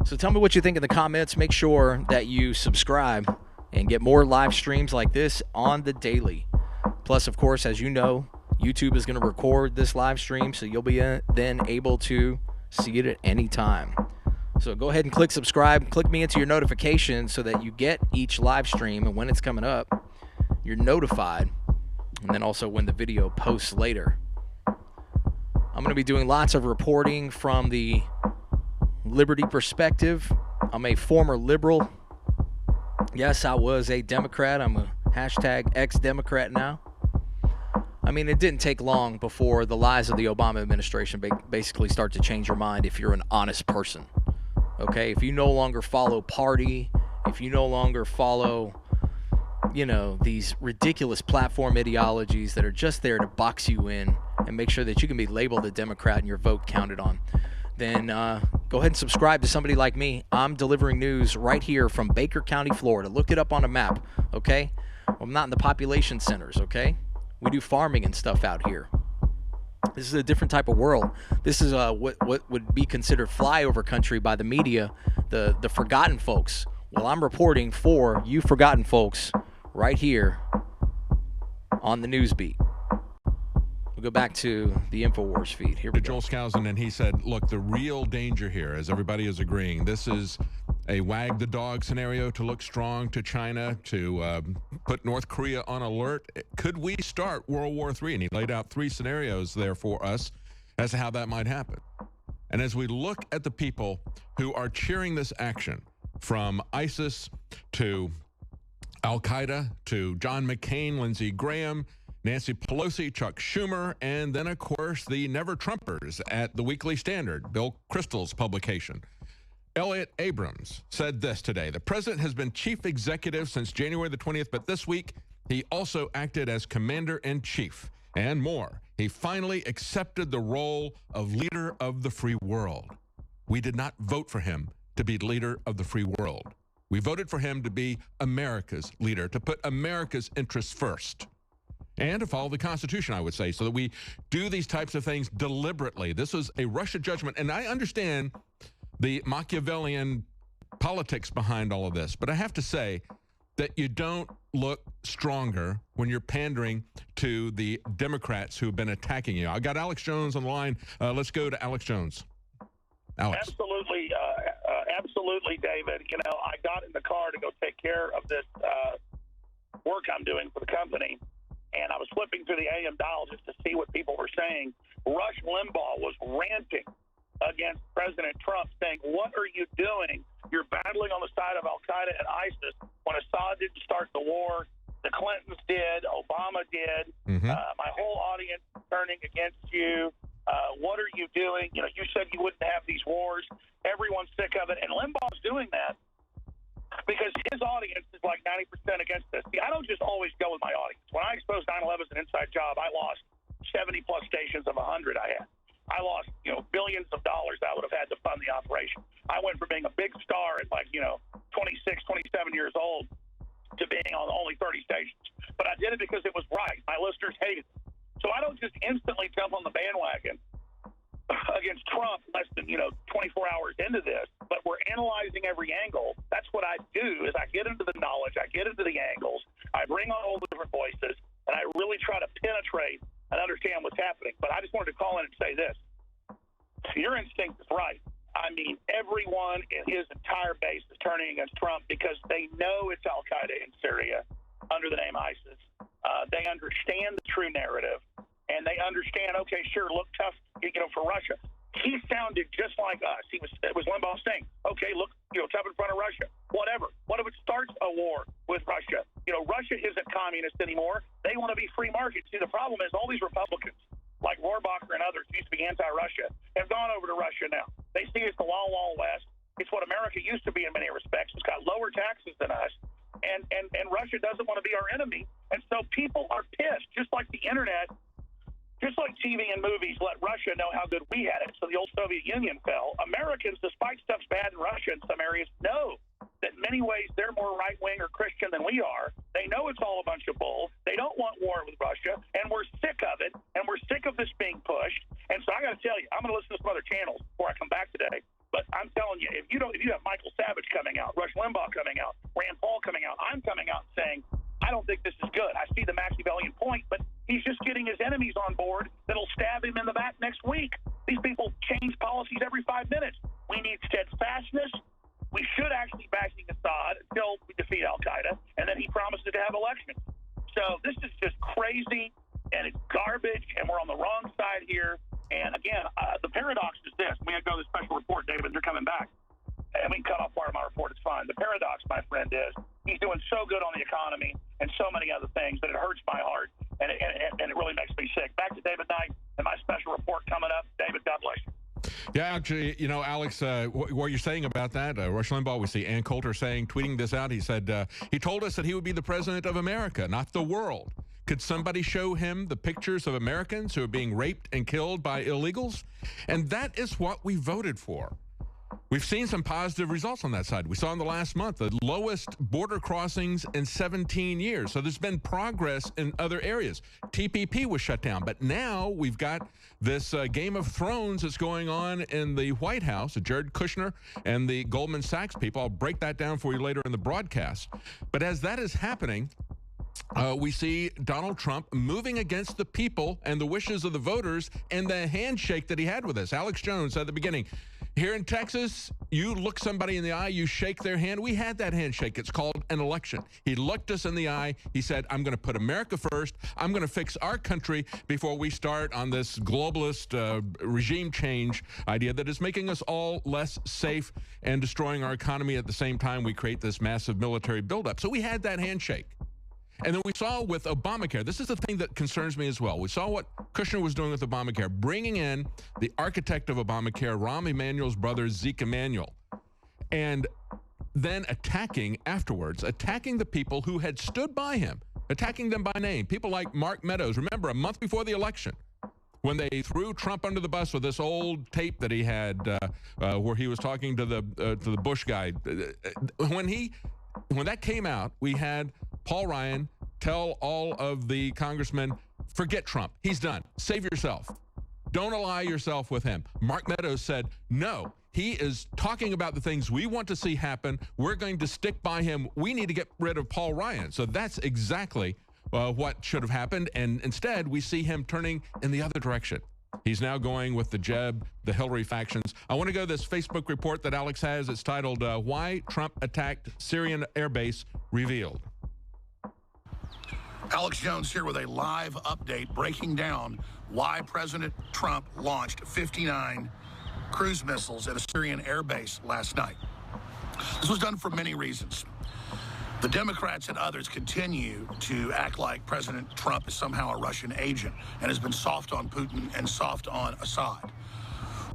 So tell me what you think in the comments. Make sure that you subscribe and get more live streams like this on the daily. Plus, of course, as you know, YouTube is going to record this live stream, so you'll be then able to see it at any time. So go ahead and click subscribe. Click me into your notifications so that you get each live stream, and when it's coming up, you're notified. And then also when the video posts later. I'm going to be doing lots of reporting from the liberty perspective. I'm a former liberal. Yes, I was a Democrat. I'm a hashtag ex-Democrat now. I mean, it didn't take long before the lies of the Obama administration basically start to change your mind if you're an honest person. Okay? If you no longer follow party, if you no longer follow, these ridiculous platform ideologies that are just there to box you in and make sure that you can be labeled a Democrat and your vote counted on, then go ahead and subscribe to somebody like me. I'm delivering news right here from Baker County, Florida. Look it up on a map, okay? I'm not in the population centers, okay? We do farming and stuff out here. This is a different type of world. This is what would be considered flyover country by the media, the forgotten folks. Well, I'm reporting for you forgotten folks right here on the news beat. We'll go back to the InfoWars feed. Here we go. Joel Skousen, and he said, look, the real danger here, as everybody is agreeing, this is a wag the dog scenario to look strong to China, to put North Korea on alert. Could we start World War III? And he laid out 3 scenarios there for us as to how that might happen. And as we look at the people who are cheering this action, from ISIS to Al-Qaeda to John McCain, Lindsey Graham, Nancy Pelosi, Chuck Schumer, and then, of course, the Never Trumpers at the Weekly Standard, Bill Kristol's publication. Elliot Abrams said this today: the president has been chief executive since January the 20th, but this week he also acted as commander-in-chief. And more, he finally accepted the role of leader of the free world. We did not vote for him to be leader of the free world. We voted for him to be America's leader, to put America's interests first. And to follow the Constitution, I would say, so that we do these types of things deliberately. This was a rush of judgment, and I understand the Machiavellian politics behind all of this, but I have to say that you don't look stronger when you're pandering to the Democrats who have been attacking you. I got Alex Jones on the line. Let's go to Alex Jones. Alex. Absolutely, David. I got in the car to go take care of this work I'm doing for the company, and I was flipping through the AM dial just to see what people were saying. Rush Limbaugh was ranting against President Trump, saying, what are you doing? You're battling on the side of Al-Qaeda and ISIS when Assad didn't start the war. The Clintons did. Obama did. My whole audience is turning against you. What are you doing? You said you wouldn't have these wars. Everyone's sick of it. And Limbaugh's doing that because his audience is like 90% against this. See, I don't just always go with my audience. When I exposed 9/11 as an inside job, I lost 70-plus stations of 100 I had. I lost, billions of dollars I would have had to fund the operation. I went from being a big star at 26, 27 years old to being on only 30 stations. But I did it because it was right. My listeners hated it. So I don't just instantly jump on the bandwagon against Trump less than, 24 hours into this, but we're analyzing every angle. That's what I do is I get into the knowledge, I get into the angles, I bring on all the different voices, and I really try to penetrate and understand what's happening. But I just wanted to call in and say this. Your instinct is right. I mean, everyone in his entire base is turning against Trump because they know it's Al-Qaeda in Syria under the name ISIS. They understand the true narrative, and they understand, okay, sure, look tough, for Russia. He sounded just like us. It was Limbaugh saying, okay, look tough in front of Russia. Whatever. What if it starts a war with Russia? Russia isn't communist anymore. They want to be free market. See, the problem is all these Republicans, like Rohrabacher and others, who used to be anti-Russia, have gone over to Russia now. They see it's the Wild Wild West. It's what America used to be in many respects. It's got lower taxes than us. And Russia doesn't want to be our enemy. And so people are pissed, just like the internet, just like TV and movies let Russia know how good we had it, so the old Soviet Union fell. Americans, despite stuff's bad in Russia in some areas, know that in many ways they're more right-wing or Christian than we are. They know it's all a bunch of bull. They don't want war with Russia, and we're sick of it, and we're sick of this being pushed. And so I got to tell you, I'm going to listen to some other channels before I come back today. But I'm telling you, if you have Michael Savage coming out, Rush Limbaugh coming out, Rand Paul coming out, I'm coming out saying, I don't think this is good. I see the Machiavellian point, but he's just getting his enemies on board that'll stab him in the back next week. These people change policies every 5 minutes. We need steadfastness. We should actually backing Assad until we defeat Al-Qaeda, and then he promises to have elections. So this is just crazy, and it's garbage, and we're on the wrong side here. And again, the paradox is this. We have to go to the special report, David. They're coming back. And we can cut off part of my report. It's fine. The paradox, my friend, is he's doing so good on the economy and so many other things that it hurts my heart, and it really makes me sick. Back to David Knight and my special report coming up. David, God bless you. Yeah, actually, Alex, what you're saying about that, Rush Limbaugh, we see Ann Coulter tweeting this out. He said, he told us that he would be the president of America, not the world. Could somebody show him the pictures of Americans who are being raped and killed by illegals? And that is what we voted for. We've seen some positive results on that side. We saw in the last month the lowest border crossings in 17 years. So there's been progress in other areas. TPP was shut down, but now we've got this Game of Thrones that's going on in the White House, Jared Kushner and the Goldman Sachs people. I'll break that down for you later in the broadcast. But as that is happening, we see Donald Trump moving against the people and the wishes of the voters and the handshake that he had with us. Alex Jones said at the beginning, here in Texas, you look somebody in the eye, you shake their hand. We had that handshake. It's called an election. He looked us in the eye. He said, I'm going to put America first. I'm going to fix our country before we start on this globalist regime change idea that is making us all less safe and destroying our economy at the same time we create this massive military buildup. So we had that handshake. And then we saw with Obamacare, this is the thing that concerns me as well. We saw what Kushner was doing with Obamacare, bringing in the architect of Obamacare, Rahm Emanuel's brother, Zeke Emanuel, and then attacking the people who had stood by him, attacking them by name. People like Mark Meadows. Remember, a month before the election, when they threw Trump under the bus with this old tape that he had where he was talking to the Bush guy. When that came out, we had Paul Ryan tell all of the congressmen, forget Trump. He's done. Save yourself. Don't ally yourself with him. Mark Meadows said, no, he is talking about the things we want to see happen. We're going to stick by him. We need to get rid of Paul Ryan. So that's exactly what should have happened. And instead, we see him turning in the other direction. He's now going with the Jeb, the Hillary factions. I want to go to this Facebook report that Alex has. It's titled, Why Trump Attacked Syrian Airbase Revealed. Alex Jones here with a live update breaking down why President Trump launched 59 cruise missiles at a Syrian airbase last night. This was done for many reasons. The Democrats and others continue to act like President Trump is somehow a Russian agent and has been soft on Putin and soft on Assad.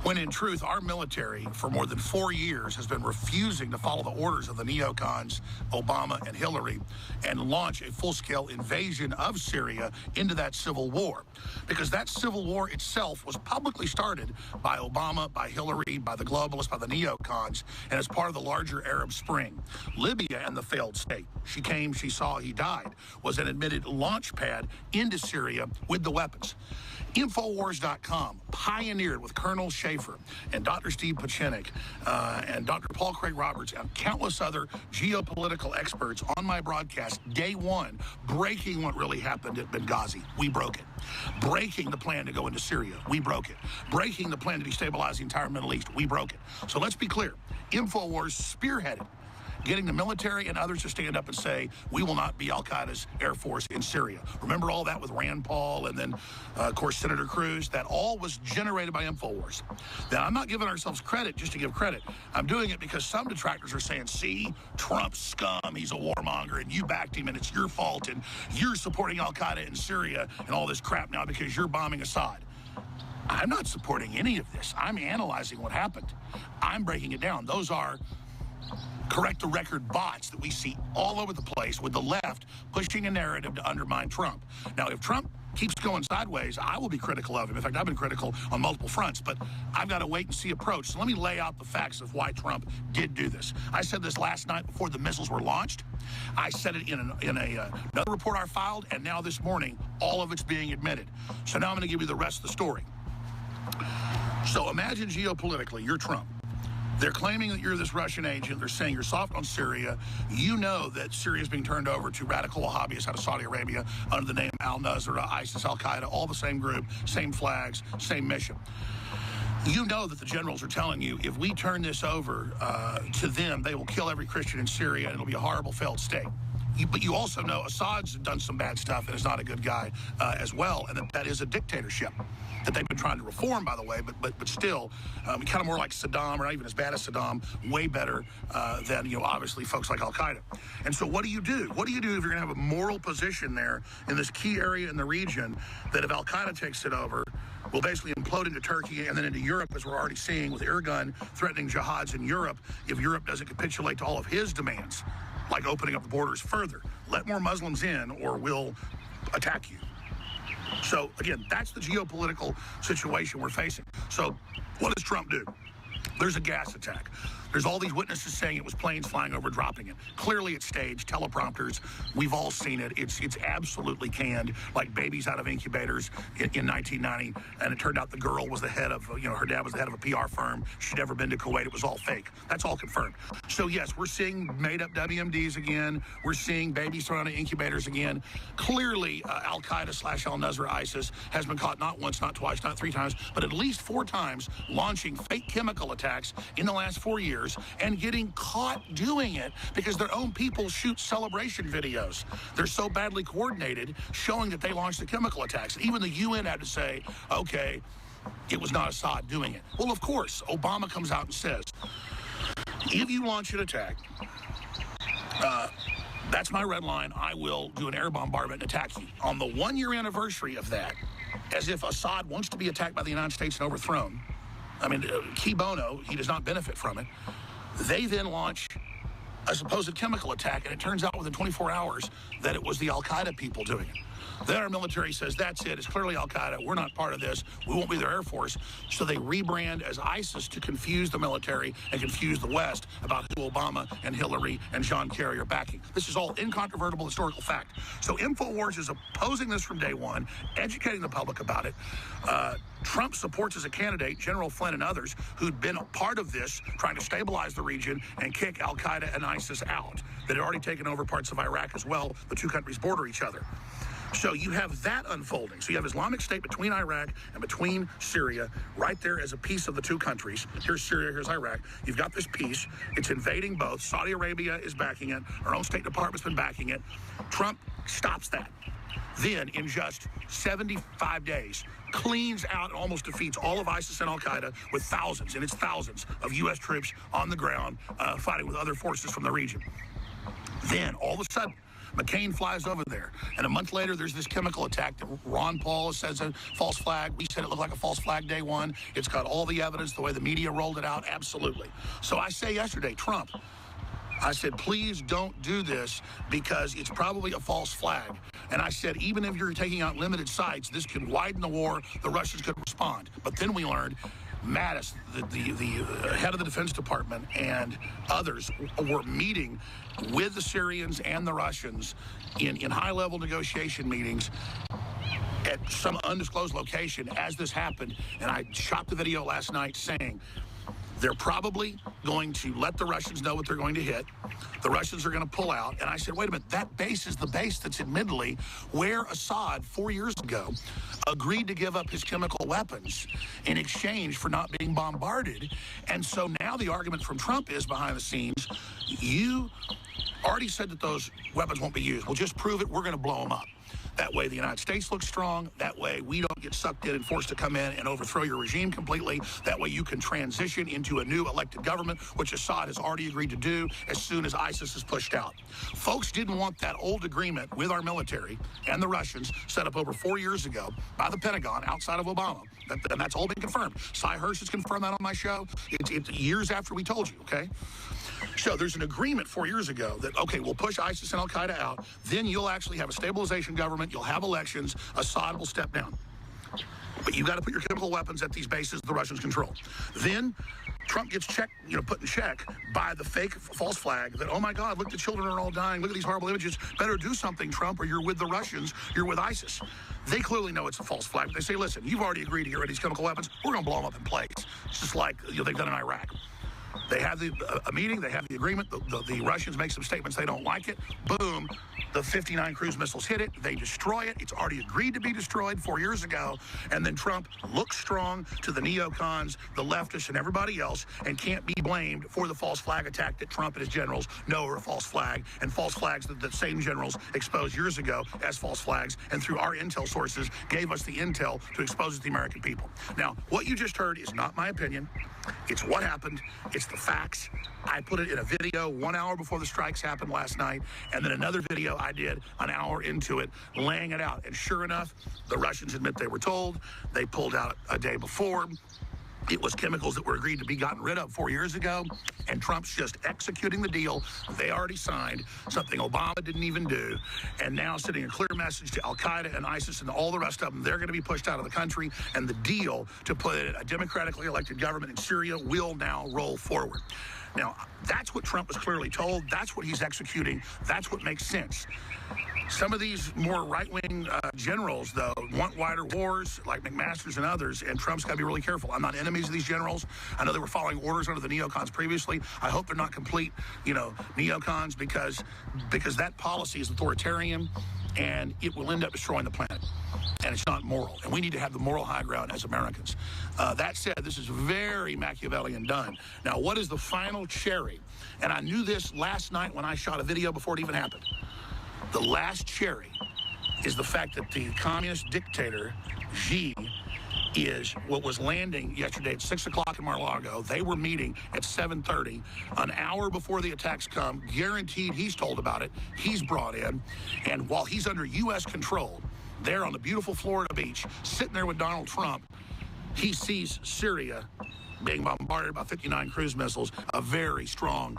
When in truth, our military for more than 4 years has been refusing to follow the orders of the neocons, Obama and Hillary, and launch a full-scale invasion of Syria into that civil war. Because that civil war itself was publicly started by Obama, by Hillary, by the globalists, by the neocons, and as part of the larger Arab Spring. Libya and the failed state, she came, she saw, he died, was an admitted launch pad into Syria with the weapons. INFOWARS.com pioneered with Colonel Schaefer and Dr. Steve Pachinik and Dr. Paul Craig Roberts and countless other geopolitical experts on my broadcast, day one, breaking what really happened at Benghazi. We broke it. Breaking the plan to go into Syria. We broke it. Breaking the plan to destabilize the entire Middle East. We broke it. So let's be clear. INFOWARS spearheaded getting the military and others to stand up and say, we will not be al-Qaeda's air force in Syria. Remember all that with Rand Paul and then, of course, Senator Cruz? That all was generated by INFOWARS. Now, I'm not giving ourselves credit just to give credit. I'm doing it because some detractors are saying, see, Trump's scum, he's a warmonger, and you backed him, and it's your fault, and you're supporting al-Qaeda in Syria and all this crap now because you're bombing Assad. I'm not supporting any of this. I'm analyzing what happened. I'm breaking it down. Those are correct the record bots that we see all over the place with the left pushing a narrative to undermine Trump. Now, if Trump keeps going sideways, I will be critical of him. In fact, I've been critical on multiple fronts, but I've got a wait-and-see approach. So let me lay out the facts of why Trump did do this. I said this last night before the missiles were launched. I said it in another report I filed, and now this morning, all of it's being admitted. So now I'm going to give you the rest of the story. So imagine geopolitically, you're Trump. They're claiming that you're this Russian agent. They're saying you're soft on Syria. You know that Syria is being turned over to radical Wahhabis out of Saudi Arabia under the name al-Nusra, ISIS, al-Qaeda, all the same group, same flags, same mission. You know that the generals are telling you, if we turn this over to them, they will kill every Christian in Syria, and it'll be a horrible failed state. But you also know Assad's done some bad stuff and is not a good guy as well, and that is a dictatorship that they've been trying to reform, by the way, but still kind of more like Saddam, or not even as bad as Saddam, way better than, obviously folks like al-Qaeda. And so what do you do? What do you do if you're going to have a moral position there in this key area in the region that if al-Qaeda takes it over, will basically implode into Turkey and then into Europe, as we're already seeing with Erdogan threatening jihads in Europe if Europe doesn't capitulate to all of his demands, like opening up the borders further. Let more Muslims in or we'll attack you. So, again, that's the geopolitical situation we're facing. So, what does Trump do? There's a gas attack. There's all these witnesses saying it was planes flying over, dropping it. Clearly, it's staged, teleprompters. We've all seen it. It's absolutely canned, like babies out of incubators in 1990. And it turned out the girl was the head of, her dad was the head of a PR firm. She'd never been to Kuwait. It was all fake. That's all confirmed. So, yes, we're seeing made-up WMDs again. We're seeing babies thrown out of incubators again. Clearly, al-Qaeda / al-Nusra ISIS has been caught not once, not twice, not 3 times, but at least 4 times launching fake chemical attacks in the last 4 years and getting caught doing it because their own people shoot celebration videos. They're so badly coordinated, showing that they launched the chemical attacks. Even the UN had to say, okay, it was not Assad doing it. Well, of course, Obama comes out and says, if you launch an attack, that's my red line. I will do an air bombardment and attack you. On the 1-year anniversary of that, as if Assad wants to be attacked by the United States and overthrown, I mean, key bono, he does not benefit from it. They then launch a supposed chemical attack, and it turns out within 24 hours that it was the al-Qaeda people doing it. Then our military says, that's it, it's clearly al-Qaeda, we're not part of this, we won't be their air force. So they rebrand as ISIS to confuse the military and confuse the West about who Obama and Hillary and John Kerry are backing. This is all incontrovertible historical fact. So INFOWARS is opposing this from day one, educating the public about it. Trump supports as a candidate General Flynn and others who'd been a part of this, trying to stabilize the region and kick al-Qaeda and ISIS out, that had already taken over parts of Iraq as well. The 2 countries border each other. So you have that unfolding. So you have Islamic State between Iraq and between Syria, right there as a piece of the 2 countries. Here's Syria, here's Iraq. You've got this piece. It's invading both. Saudi Arabia is backing it. Our own State Department's been backing it. Trump stops that. Then, in just 75 days, cleans out and almost defeats all of ISIS and al-Qaeda with thousands, and it's thousands, of U.S. troops on the ground fighting with other forces from the region. Then, all of a sudden, McCain flies over there, and a month later, there's this chemical attack that Ron Paul says a false flag. We said it looked like a false flag day one. It's got all the evidence, the way the media rolled it out, absolutely. So I say yesterday, Trump, I said, please don't do this because it's probably a false flag. And I said, even if you're taking out limited sites, this could widen the war. The Russians could respond. But then we learned Mattis, the head of the Defense Department, and others were meeting with the Syrians and the Russians in high-level negotiation meetings at some undisclosed location as this happened. And I shot the video last night saying, They're probably going to let the Russians know what they're going to hit. The Russians are going to pull out. And I said, wait a minute, that base is the base that's admittedly where Assad 4 years ago agreed to give up his chemical weapons in exchange for not being bombarded. And so now the argument from Trump is behind the scenes, you already said that those weapons won't be used. Well, just prove it. We're going to blow them up. That way the United States looks strong. That way we don't get sucked in and forced to come in and overthrow your regime completely. That way you can transition into a new elected government, which Assad has already agreed to do as soon as ISIS is pushed out. Folks didn't want that old agreement with our military and the Russians set up over 4 years ago by the Pentagon outside of Obama. And that's all been confirmed. Cy Hirsch has confirmed that on my show. It's years after we told you, okay? So there's an agreement 4 years ago that, okay, we'll push ISIS and al-Qaeda out. Then you'll actually have a stabilization government. You'll have elections. Assad will step down. But you got to put your chemical weapons at these bases the Russians control. Then Trump gets put in check by the fake false flag that, oh my God, look, the children are all dying. Look at these horrible images. Better do something, Trump, or you're with the Russians. You're with ISIS. They clearly know it's a false flag. But they say, listen, you've already agreed to get rid of these chemical weapons. We're going to blow them up in place. It's just like they've done in Iraq. They have a meeting, they have the agreement, the Russians make some statements, they don't like it, boom, the 59 cruise missiles hit it, they destroy it, it's already agreed to be destroyed 4 years ago, and then Trump looks strong to the neocons, the leftists, and everybody else, and can't be blamed for the false flag attack that Trump and his generals know are a false flag, and false flags that the same generals exposed years ago as false flags, and through our intel sources gave us the intel to expose it to the American people. Now, what you just heard is not my opinion. It's what happened. It's the facts. I put it in a video 1 hour before the strikes happened last night, and then another video I did an hour into it, laying it out. And sure enough, the Russians admit they were told. They pulled out a day before. It was chemicals that were agreed to be gotten rid of 4 years ago, and Trump's just executing the deal they already signed, something Obama didn't even do, and now sending a clear message to al-Qaeda and ISIS and all the rest of them. They're going to be pushed out of the country, and the deal to put a democratically elected government in Syria will now roll forward. Now, that's what Trump was clearly told. That's what he's executing. That's what makes sense. Some of these more right-wing generals, though, want wider wars, like McMaster's and others, and Trump's got to be really careful. I'm not enemies of these generals. I know they were following orders under the neocons previously. I hope they're not complete, neocons, because that policy is authoritarian, and it will end up destroying the planet. And it's not moral. And we need to have the moral high ground as Americans. That said, this is very Machiavellian done. Now, what is the final cherry? And I knew this last night when I shot a video before it even happened. The last cherry is the fact that the communist dictator, Xi, is what was landing yesterday at 6 o'clock in Mar-a-Lago. They were meeting at 7:30, an hour before the attacks come. Guaranteed he's told about it. He's brought in. And while he's under U.S. control, there on the beautiful Florida beach, sitting there with Donald Trump, he sees Syria being bombarded by 59 cruise missiles, a very strong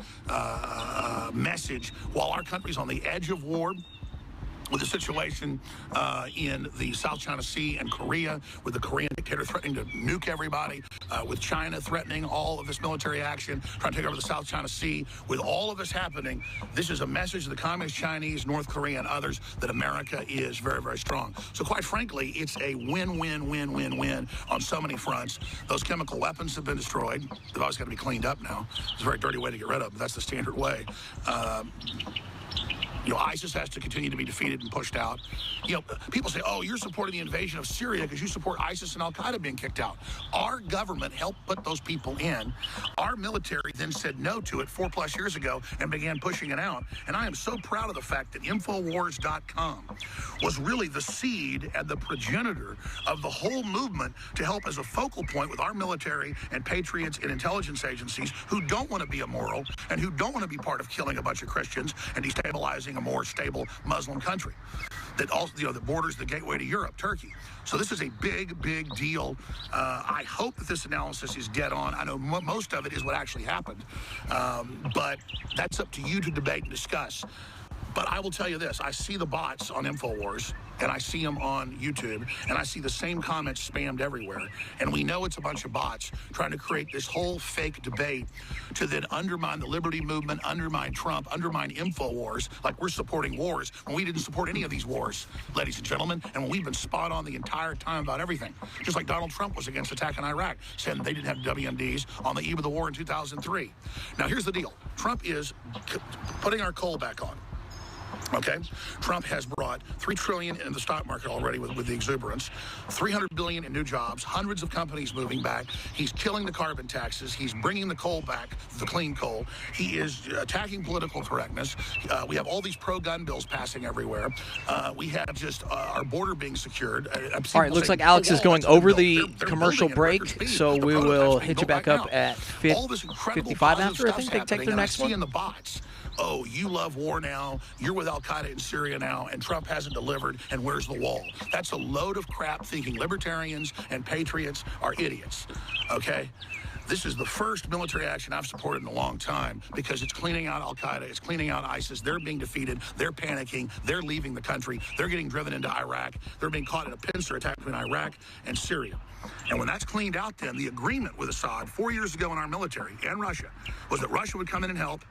message. While our country's on the edge of war, with the situation in the South China Sea and Korea, with the Korean dictator threatening to nuke everybody, with China threatening all of this military action, trying to take over the South China Sea, with all of this happening, this is a message to the Communist Chinese, North Korea, and others that America is very, very strong. So quite frankly, it's a win-win-win-win-win on so many fronts. Those chemical weapons have been destroyed. They've always got to be cleaned up now. It's a very dirty way to get rid of them, but that's the standard way. ISIS has to continue to be defeated and pushed out. People say, oh, you're supporting the invasion of Syria because you support ISIS and al-Qaeda being kicked out. Our government helped put those people in. Our military then said no to it 4+ years ago and began pushing it out. And I am so proud of the fact that INFOWARS.com was really the seed and the progenitor of the whole movement to help as a focal point with our military and patriots and intelligence agencies who don't want to be immoral and who don't want to be part of killing a bunch of Christians and destabilizing a more stable Muslim country that also, that borders the gateway to Europe, Turkey. So this is a big, big deal. I hope that this analysis is dead on. I know most of it is what actually happened, but that's up to you to debate and discuss. But I will tell you this, I see the bots on InfoWars, and I see them on YouTube, and I see the same comments spammed everywhere. And we know it's a bunch of bots trying to create this whole fake debate to then undermine the liberty movement, undermine Trump, undermine InfoWars, like we're supporting wars when we didn't support any of these wars, ladies and gentlemen, and when we've been spot on the entire time about everything. Just like Donald Trump was against attacking Iraq, saying they didn't have WMDs on the eve of the war in 2003. Now, here's the deal. Trump is putting our coal back on. Okay, Trump has brought $3 trillion into the stock market already with the exuberance, $300 billion in new jobs, hundreds of companies moving back. He's killing the carbon taxes. He's bringing the coal back, the clean coal. He is attacking political correctness. We have all these pro-gun bills passing everywhere. We have just our border being secured. All right, looks like Alex is going over the commercial break, so we will hit you back up at 55 after. I think they take their next one. In the bots. Oh, you love war now, you're with Al-Qaeda in Syria now, and Trump hasn't delivered, and where's the wall? That's a load of crap thinking libertarians and patriots are idiots, okay? This is the first military action I've supported in a long time because it's cleaning out Al-Qaeda, it's cleaning out ISIS. They're being defeated, they're panicking, they're leaving the country, they're getting driven into Iraq, they're being caught in a pincer attack between Iraq and Syria. And when that's cleaned out, then the agreement with Assad 4 years ago in our military and Russia was that Russia would come in and help,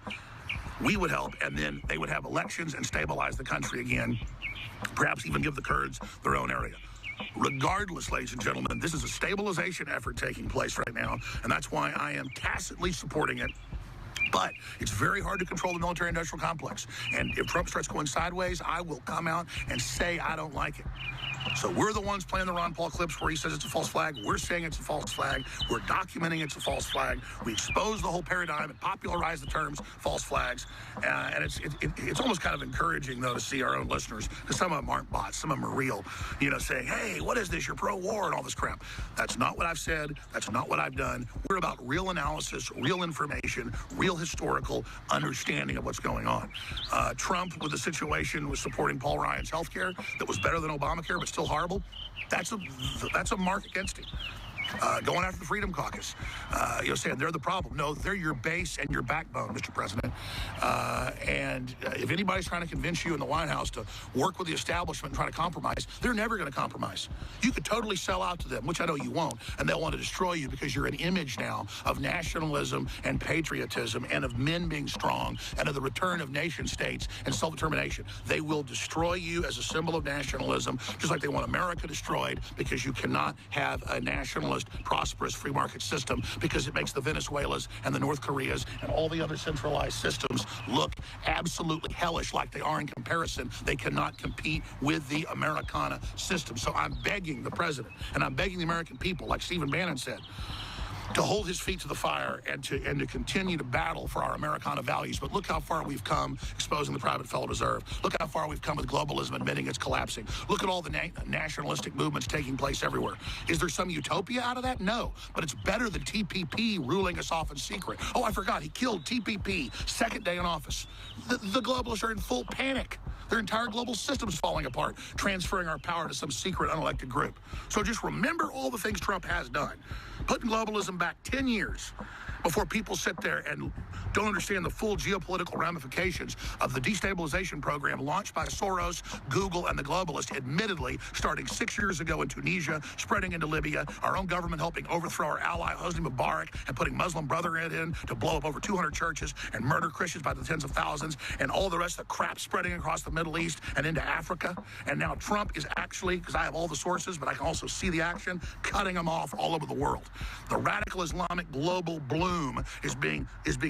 we would help, and then they would have elections and stabilize the country again, perhaps even give the Kurds their own area. Regardless, ladies and gentlemen, this is a stabilization effort taking place right now, and that's why I am tacitly supporting it. But it's very hard to control the military-industrial complex. And if Trump starts going sideways, I will come out and say I don't like it. So we're the ones playing the Ron Paul clips where he says it's a false flag. We're saying it's a false flag. We're documenting it's a false flag. We expose the whole paradigm and popularize the terms false flags. And it's almost kind of encouraging, though, to see our own listeners, because some of them aren't bots. Some of them are real, saying, hey, what is this? You're pro-war and all this crap. That's not what I've said. That's not what I've done. We're about real analysis, real information, real historical understanding of what's going on. Trump, with the situation, was supporting Paul Ryan's health care that was better than Obamacare, but still horrible. That's a mark against him. Going after the Freedom Caucus, saying they're the problem. No, they're your base and your backbone, Mr. President. And if anybody's trying to convince you in the White House to work with the establishment and try to compromise, they're never going to compromise. You could totally sell out to them, which I know you won't, and they'll want to destroy you because you're an image now of nationalism and patriotism and of men being strong and of the return of nation states and self-determination. They will destroy you as a symbol of nationalism, just like they want America destroyed, because you cannot have a nationalist, prosperous free market system, because it makes the Venezuelas and the North Koreas and all the other centralized systems look absolutely hellish like they are in comparison. They cannot compete with the Americana system. So I'm begging the president, and I'm begging the American people, like Stephen Bannon said, to hold his feet to the fire and to continue to battle for our Americana values. But look how far we've come exposing the private Federal Reserve. Look how far we've come with globalism admitting it's collapsing. Look at all the nationalistic movements taking place everywhere. Is there some utopia out of that? No. But it's better than TPP ruling us off in secret. Oh, I forgot. He killed TPP, second day in office. The globalists are in full panic. Their entire global system's falling apart, transferring our power to some secret unelected group. So just remember all the things Trump has done. Putting globalism back 10 years before people sit there and don't understand the full geopolitical ramifications of the destabilization program launched by Soros, Google, and the globalists, admittedly starting 6 years ago in Tunisia, spreading into Libya, our own government helping overthrow our ally, Hosni Mubarak, and putting Muslim Brotherhood in to blow up over 200 churches and murder Christians by the tens of thousands, and all the rest of the crap spreading across the Middle East and into Africa. And now Trump is actually, because I have all the sources, but I can also see the action, cutting them off all over the world. The radical Islamic global bloom is being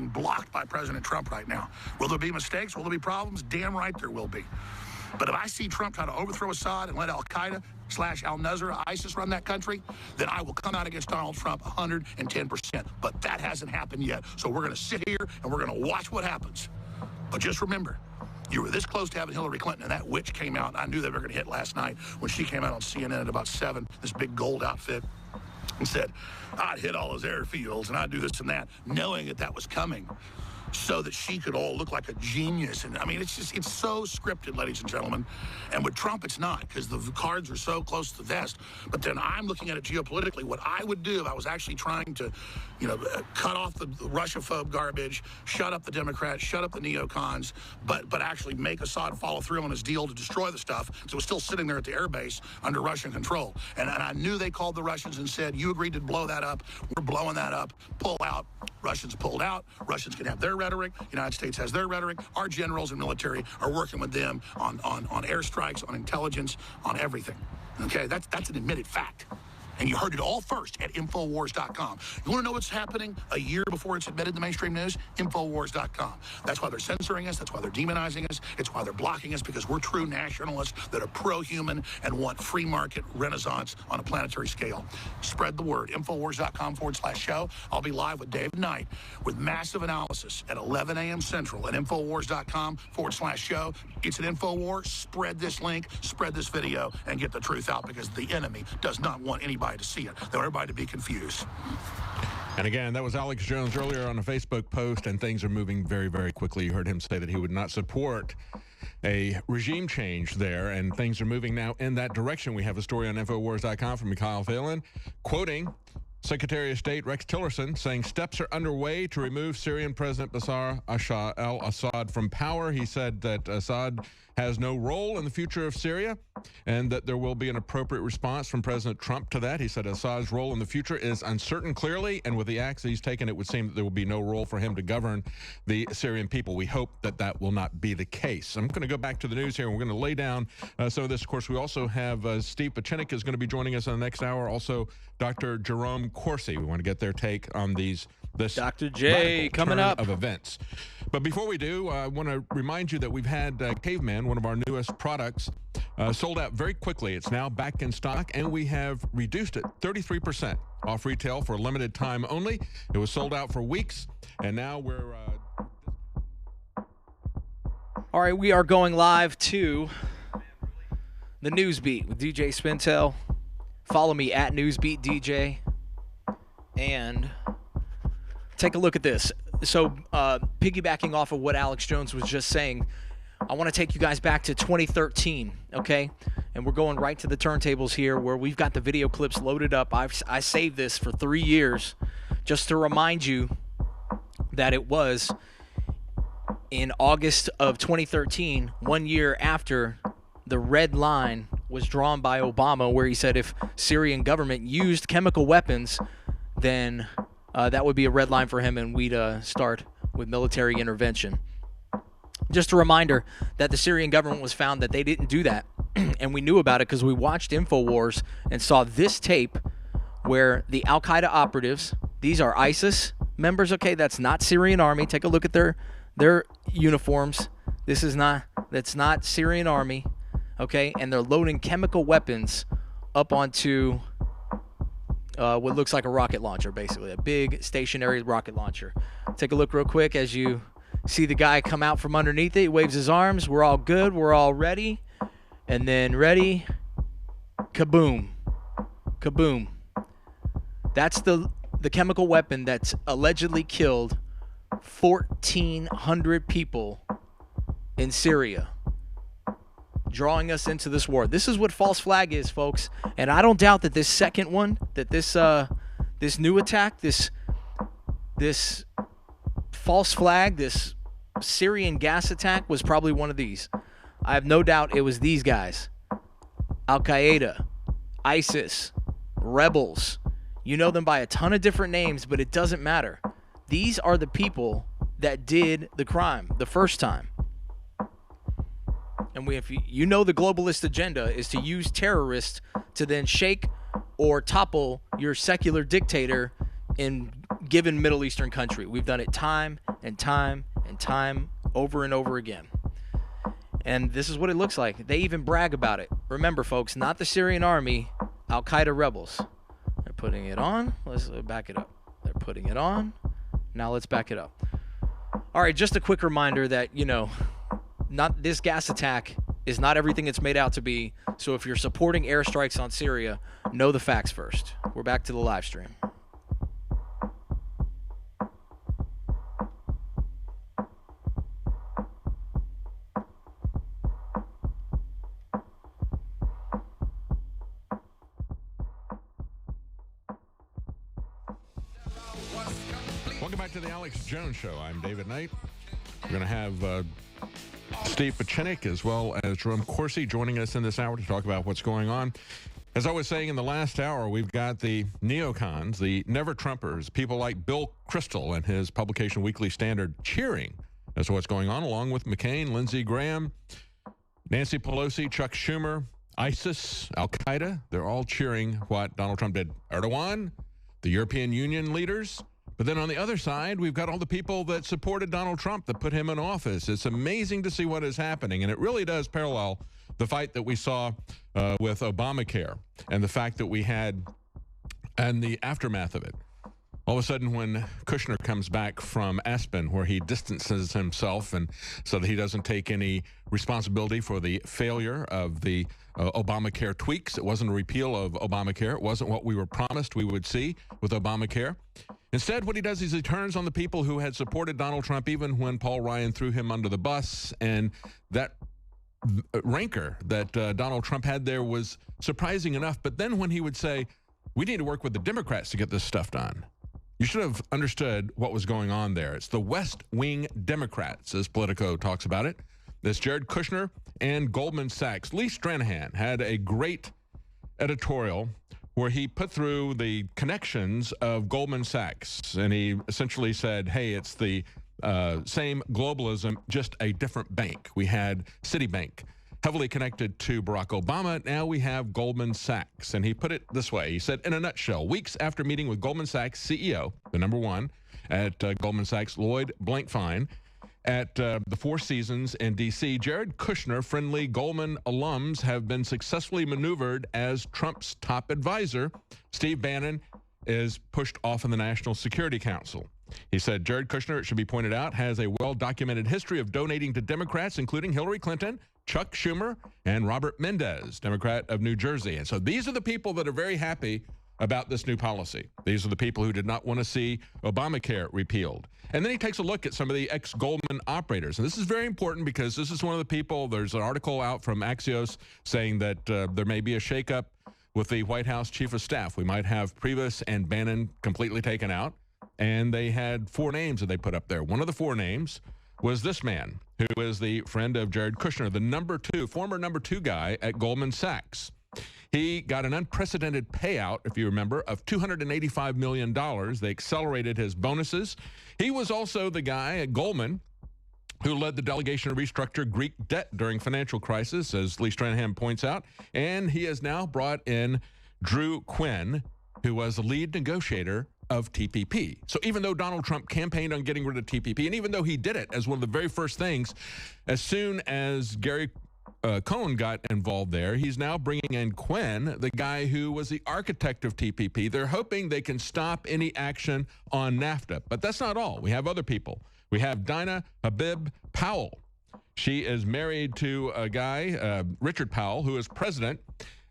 blocked by President Trump right now. Will there be mistakes? Will there be problems? Damn right there will be. But if I see Trump try to overthrow Assad and let Al-Qaeda / Al-Nusra, ISIS run that country, then I will come out against Donald Trump 110%. But that hasn't happened yet. So we're going to sit here and we're going to watch what happens. But just remember, you were this close to having Hillary Clinton, and that witch came out. I knew they were going to hit last night when she came out on CNN at about 7, this big gold outfit, and said, I'd hit all those airfields and I'd do this and that, knowing that was coming. so that she could all look like a genius. And I mean, it's so scripted, ladies and gentlemen. And with Trump, it's not, because the cards are so close to the vest. But then I'm looking at it geopolitically. What I would do if I was actually trying to, cut off the Russia-phobe garbage, shut up the Democrats, shut up the neocons, but actually make Assad follow through on his deal to destroy the stuff. So it was still sitting there at the airbase under Russian control. And I knew they called the Russians and said, you agreed to blow that up. We're blowing that up. Pull out. Russians pulled out. Russians can have their rhetoric. United States has their rhetoric. Our generals and military are working with them on airstrikes, on intelligence, on everything. Okay, that's an admitted fact. And you heard it all first at INFOWARS.com. You want to know what's happening a year before it's admitted in the mainstream news? INFOWARS.com. That's why they're censoring us. That's why they're demonizing us. It's why they're blocking us, because we're true nationalists that are pro-human and want free market renaissance on a planetary scale. Spread the word. INFOWARS.com/show. I'll be live with David Knight with massive analysis at 11 a.m. Central at INFOWARS.com/show. It's an InfoWars. Spread this link, spread this video, and get the truth out, because the enemy does not want anybody to see it. They want everybody to be confused. And again, that was Alex Jones earlier on a Facebook post, and things are moving very, very quickly. You heard him say that he would not support a regime change there, and things are moving now in that direction. We have a story on InfoWars.com from Mikhail Phelan, quoting Secretary of State Rex Tillerson, saying steps are underway to remove Syrian President Bashar al-Assad from power. He said that Assad has no role in the future of Syria, and that there will be an appropriate response from President Trump to that. He said Assad's role in the future is uncertain clearly, and with the acts that he's taken, it would seem that there will be no role for him to govern the Syrian people. We hope that that will not be the case. I'm going to go back to the news here, and we're going to lay down some of this. Of course, we also have Steve Pachinik is going to be joining us in the next hour. Also, Dr. Jerome Corsi. We want to get their take on this Dr. J coming up of events. But before we do, I want to remind you that we've had Caveman, one of our newest products, sold out very quickly. It's now back in stock, and we have reduced it 33% off retail for a limited time only. It was sold out for weeks, and now we're... All right, we are going live to the News Beat with DJ Spintel. Follow me at Newsbeat DJ, and take a look at this. So, piggybacking off of what Alex Jones was just saying, I want to take you guys back to 2013, okay? And we're going right to the turntables here, where we've got the video clips loaded up. I saved this for 3 years just to remind you that it was in August of 2013, 1 year after the red line was drawn by Obama, where he said if Syrian government used chemical weapons, then that would be a red line for him, and we'd start with military intervention. Just a reminder that the Syrian government was found that they didn't do that, and we knew about it because we watched InfoWars and saw this tape where the Al-Qaeda operatives, these are ISIS members, okay, that's not Syrian army. Take a look at their uniforms. That's not Syrian army, okay, and they're loading chemical weapons up onto what looks like a rocket launcher, basically a big stationary rocket launcher. Take a look real quick as you see the guy come out from underneath it. He waves his arms. We're all good. We're all ready. And then ready. Kaboom. Kaboom. That's the chemical weapon that's allegedly killed 1,400 people in Syria, drawing us into this war. This is what false flag is, folks. And I don't doubt that this second one, that this new attack, this false flag, this Syrian gas attack was probably one of these. I have no doubt it was these guys. Al-Qaeda, ISIS, rebels. You know them by a ton of different names, but it doesn't matter. These are the people that did the crime the first time. And if you know the globalist agenda is to use terrorists to then shake or topple your secular dictator in given Middle Eastern country. We've done it time and time and time over and over again. And this is what it looks like. They even brag about it. Remember, folks, not the Syrian army, Al-Qaeda rebels. They're putting it on. Let's back it up. They're putting it on. Now let's back it up. All right, just a quick reminder that, not this gas attack is not everything it's made out to be. So if you're supporting airstrikes on Syria, know the facts first. We're back to the live stream. Welcome back to the Alex Jones Show. I'm David Knight. We're going to have Steve Pachinik as well as Jerome Corsi joining us in this hour to talk about what's going on. As I was saying in the last hour, we've got the neocons, the never-Trumpers, people like Bill Kristol and his publication Weekly Standard cheering as to what's going on, along with McCain, Lindsey Graham, Nancy Pelosi, Chuck Schumer, ISIS, Al-Qaeda. They're all cheering what Donald Trump did. Erdogan, the European Union leaders. But then on the other side, we've got all the people that supported Donald Trump, that put him in office. It's amazing to see what is happening, and it really does parallel the fight that we saw with Obamacare and the fact that we had and the aftermath of it. All of a sudden, when Kushner comes back from Aspen, where he distances himself and so that he doesn't take any responsibility for the failure of the Obamacare tweaks. It wasn't a repeal of Obamacare. It wasn't what we were promised we would see with Obamacare. Instead, what he does is he turns on the people who had supported Donald Trump even when Paul Ryan threw him under the bus. And that rancor that Donald Trump had there was surprising enough. But then when he would say, we need to work with the Democrats to get this stuff done, you should have understood what was going on there. It's the West Wing Democrats, as Politico talks about it. This Jared Kushner and Goldman Sachs. Lee Stranahan had a great editorial where he put through the connections of Goldman Sachs, and he essentially said, hey, it's the same globalism, just a different bank. We had Citibank, heavily connected to Barack Obama. Now we have Goldman Sachs. And he put it this way. He said, in a nutshell, weeks after meeting with Goldman Sachs CEO, the number one at Goldman Sachs, Lloyd Blankfein, at the Four Seasons in D.C., Jared Kushner, friendly Goldman alums, have been successfully maneuvered as Trump's top advisor. Steve Bannon is pushed off in the National Security Council. He said, Jared Kushner, it should be pointed out, has a well-documented history of donating to Democrats, including Hillary Clinton, Chuck Schumer, and Robert Mendez, Democrat of New Jersey. And so these are the people that are very happy about this new policy. These are the people who did not want to see Obamacare repealed. And then he takes a look at some of the ex-Goldman operators. And this is very important because this is one of the people, there's an article out from Axios saying that there may be a shakeup with the White House Chief of Staff. We might have Priebus and Bannon completely taken out. And they had four names that they put up there. One of the four names was this man, who is the friend of Jared Kushner, the former number two guy at Goldman Sachs. He got an unprecedented payout, if you remember, of $285 million. They accelerated his bonuses. He was also the guy at Goldman who led the delegation to restructure Greek debt during financial crisis, as Lee Stranahan points out. And he has now brought in Drew Quinn, who was the lead negotiator of TPP. So even though Donald Trump campaigned on getting rid of TPP, and even though he did it as one of the very first things, as soon as Gary Cohn got involved there, he's now bringing in Quinn, the guy who was the architect of TPP. They're hoping they can stop any action on NAFTA. But that's not all. We have other people. We have Dinah Habib Powell. She is married to a guy, Richard Powell, who is president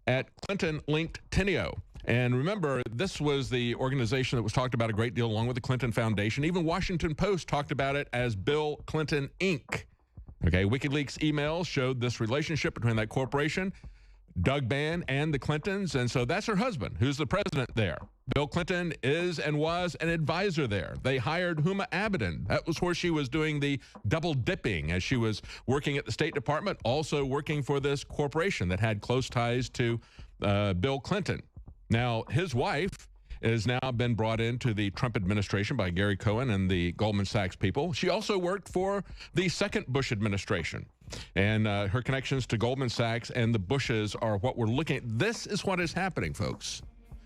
at Clinton-linked Teneo. And remember, this was the organization that was talked about a great deal along with the Clinton Foundation. Even Washington Post talked about it as Bill Clinton, Inc. Okay, WikiLeaks emails showed this relationship between that corporation, Doug Bann, and the Clintons. And so that's her husband, who's the president there. Bill Clinton is and was an advisor there. They hired Huma Abedin. That was where she was doing the double dipping as she was working at the State Department, also working for this corporation that had close ties to Bill Clinton. Now, his wife has now been brought into the Trump administration by Gary Cohen and the Goldman Sachs people. She also worked for the second Bush administration. And her connections to Goldman Sachs and the Bushes are what we're looking at. This is what is happening, folks.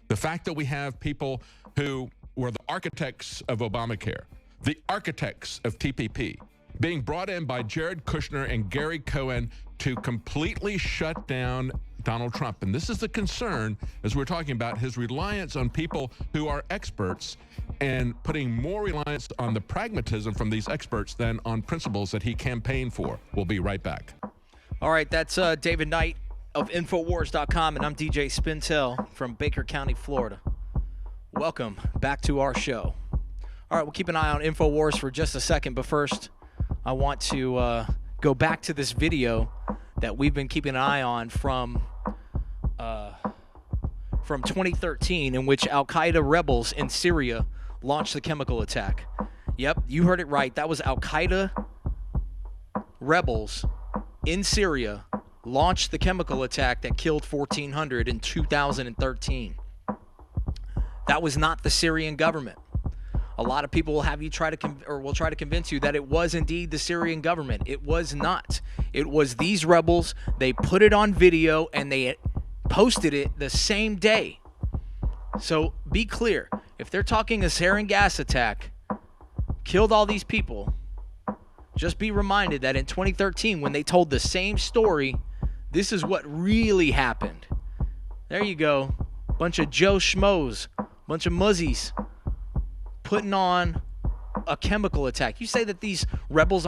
The fact that we have people who were the architects of Obamacare, the architects of TPP, being brought in by Jared Kushner and Gary Cohen to completely shut down Donald Trump. And this is the concern, as we're talking about, his reliance on people who are experts and putting more reliance on the pragmatism from these experts than on principles that he campaigned for. We'll be right back. All right, that's David Knight of INFOWARS.com, and I'm DJ Spintel from Baker County, Florida. Welcome back to our show. All right, we'll keep an eye on INFOWARS for just a second, but first I want to go back to this video that we've been keeping an eye on from 2013, in which Al-Qaeda rebels in Syria launched the chemical attack. Yep, you heard it right. That was Al-Qaeda rebels in Syria launched the chemical attack that killed 1,400 in 2013. That was not the Syrian government. A lot of people will have you try to convince you that it was indeed the Syrian government. It was not. It was these rebels. They put it on video and they posted it the same day. So be clear. If they're talking a sarin gas attack killed all these people, just be reminded that in 2013, when they told the same story, this is what really happened. There you go. Bunch of Joe Schmoes, bunch of muzzies putting on a chemical attack. You say that these rebels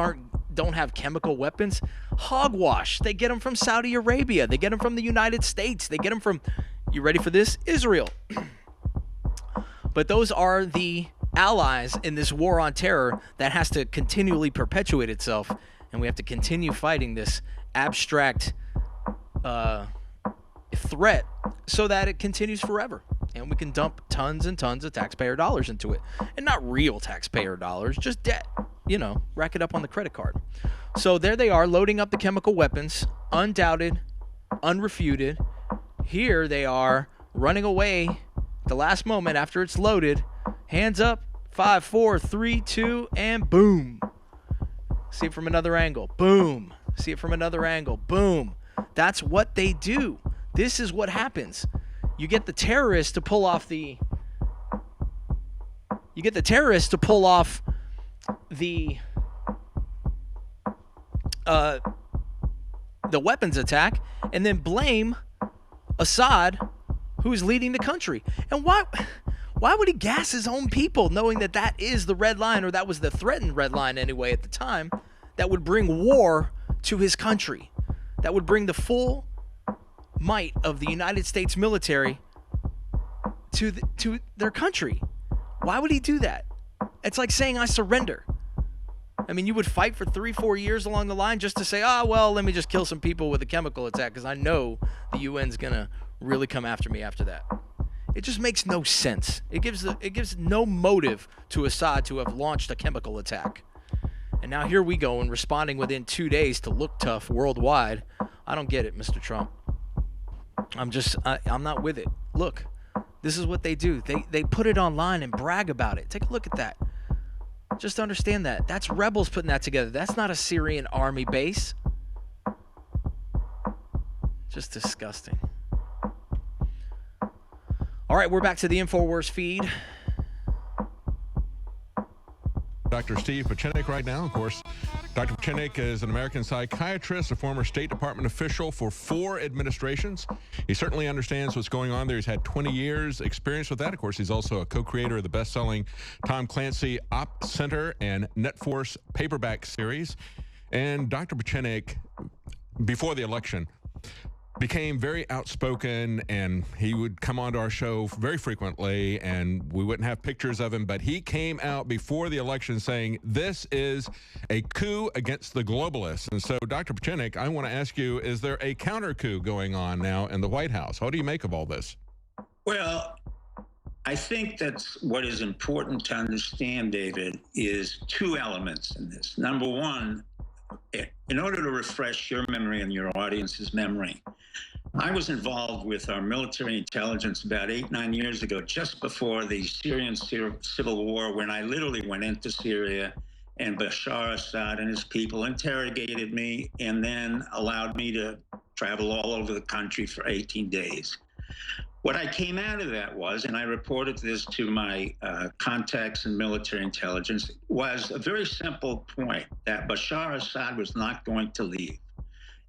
don't have chemical weapons? Hogwash. They get them from Saudi Arabia. They get them from the United States. They get them from, you ready for this? Israel. But those are the allies in this war on terror that has to continually perpetuate itself, and we have to continue fighting this abstract threat so that it continues forever, and we can dump tons and tons of taxpayer dollars into it. And not real taxpayer dollars, just debt, rack it up on the credit card. So there they are, loading up the chemical weapons, undoubted, unrefuted. Here they are running away at the last moment after it's loaded. Hands up, 5, 4, 3, 2, and boom. See it from another angle. Boom. See it from another angle. Boom. That's what they do. This is what happens. You get the terrorists to pull off the weapons attack and then blame Assad, who's leading the country. And why would he gas his own people, knowing that that is the red line, or that was the threatened red line anyway at the time, that would bring war to his country, that would bring the full might of the United States military to their country? Why would he do that? It's like saying, I surrender. I mean, you would fight for 3-4 years along the line just to say, let me just kill some people with a chemical attack because I know the UN's going to really come after me after that. It just makes no sense. It gives no motive to Assad to have launched a chemical attack. And now here we go, and responding within 2 days to look tough worldwide. I don't get it, Mr. Trump. I'm not with it. Look, this is what they do. They put it online and brag about it. Take a look at that. Just understand that. That's rebels putting that together. That's not a Syrian army base. Just disgusting. All right, we're back to the InfoWars feed. Dr. Steve Pieczenik right now, of course. Dr. Pieczenik is an American psychiatrist, a former State Department official for 4 administrations. He certainly understands what's going on there. He's had 20 years experience with that. Of course, he's also a co-creator of the best-selling Tom Clancy Op Center and NetForce paperback series. And Dr. Pieczenik, before the election, became very outspoken, and he would come onto our show very frequently, and we wouldn't have pictures of him, but he came out before the election saying this is a coup against the globalists. And so, Dr. Pieczenik, I want to ask you, is there a counter coup going on now in the White House? What do you make of all this? Well, I think that's what is important to understand, David, is 2 elements in this. Number one, in order to refresh your memory and your audience's memory, I was involved with our military intelligence about 8-9 years ago, just before the Syrian civil war, when I literally went into Syria and Bashar Assad and his people interrogated me and then allowed me to travel all over the country for 18 days. What I came out of that was, and I reported this to my contacts in military intelligence, was a very simple point, that Bashar Assad was not going to leave.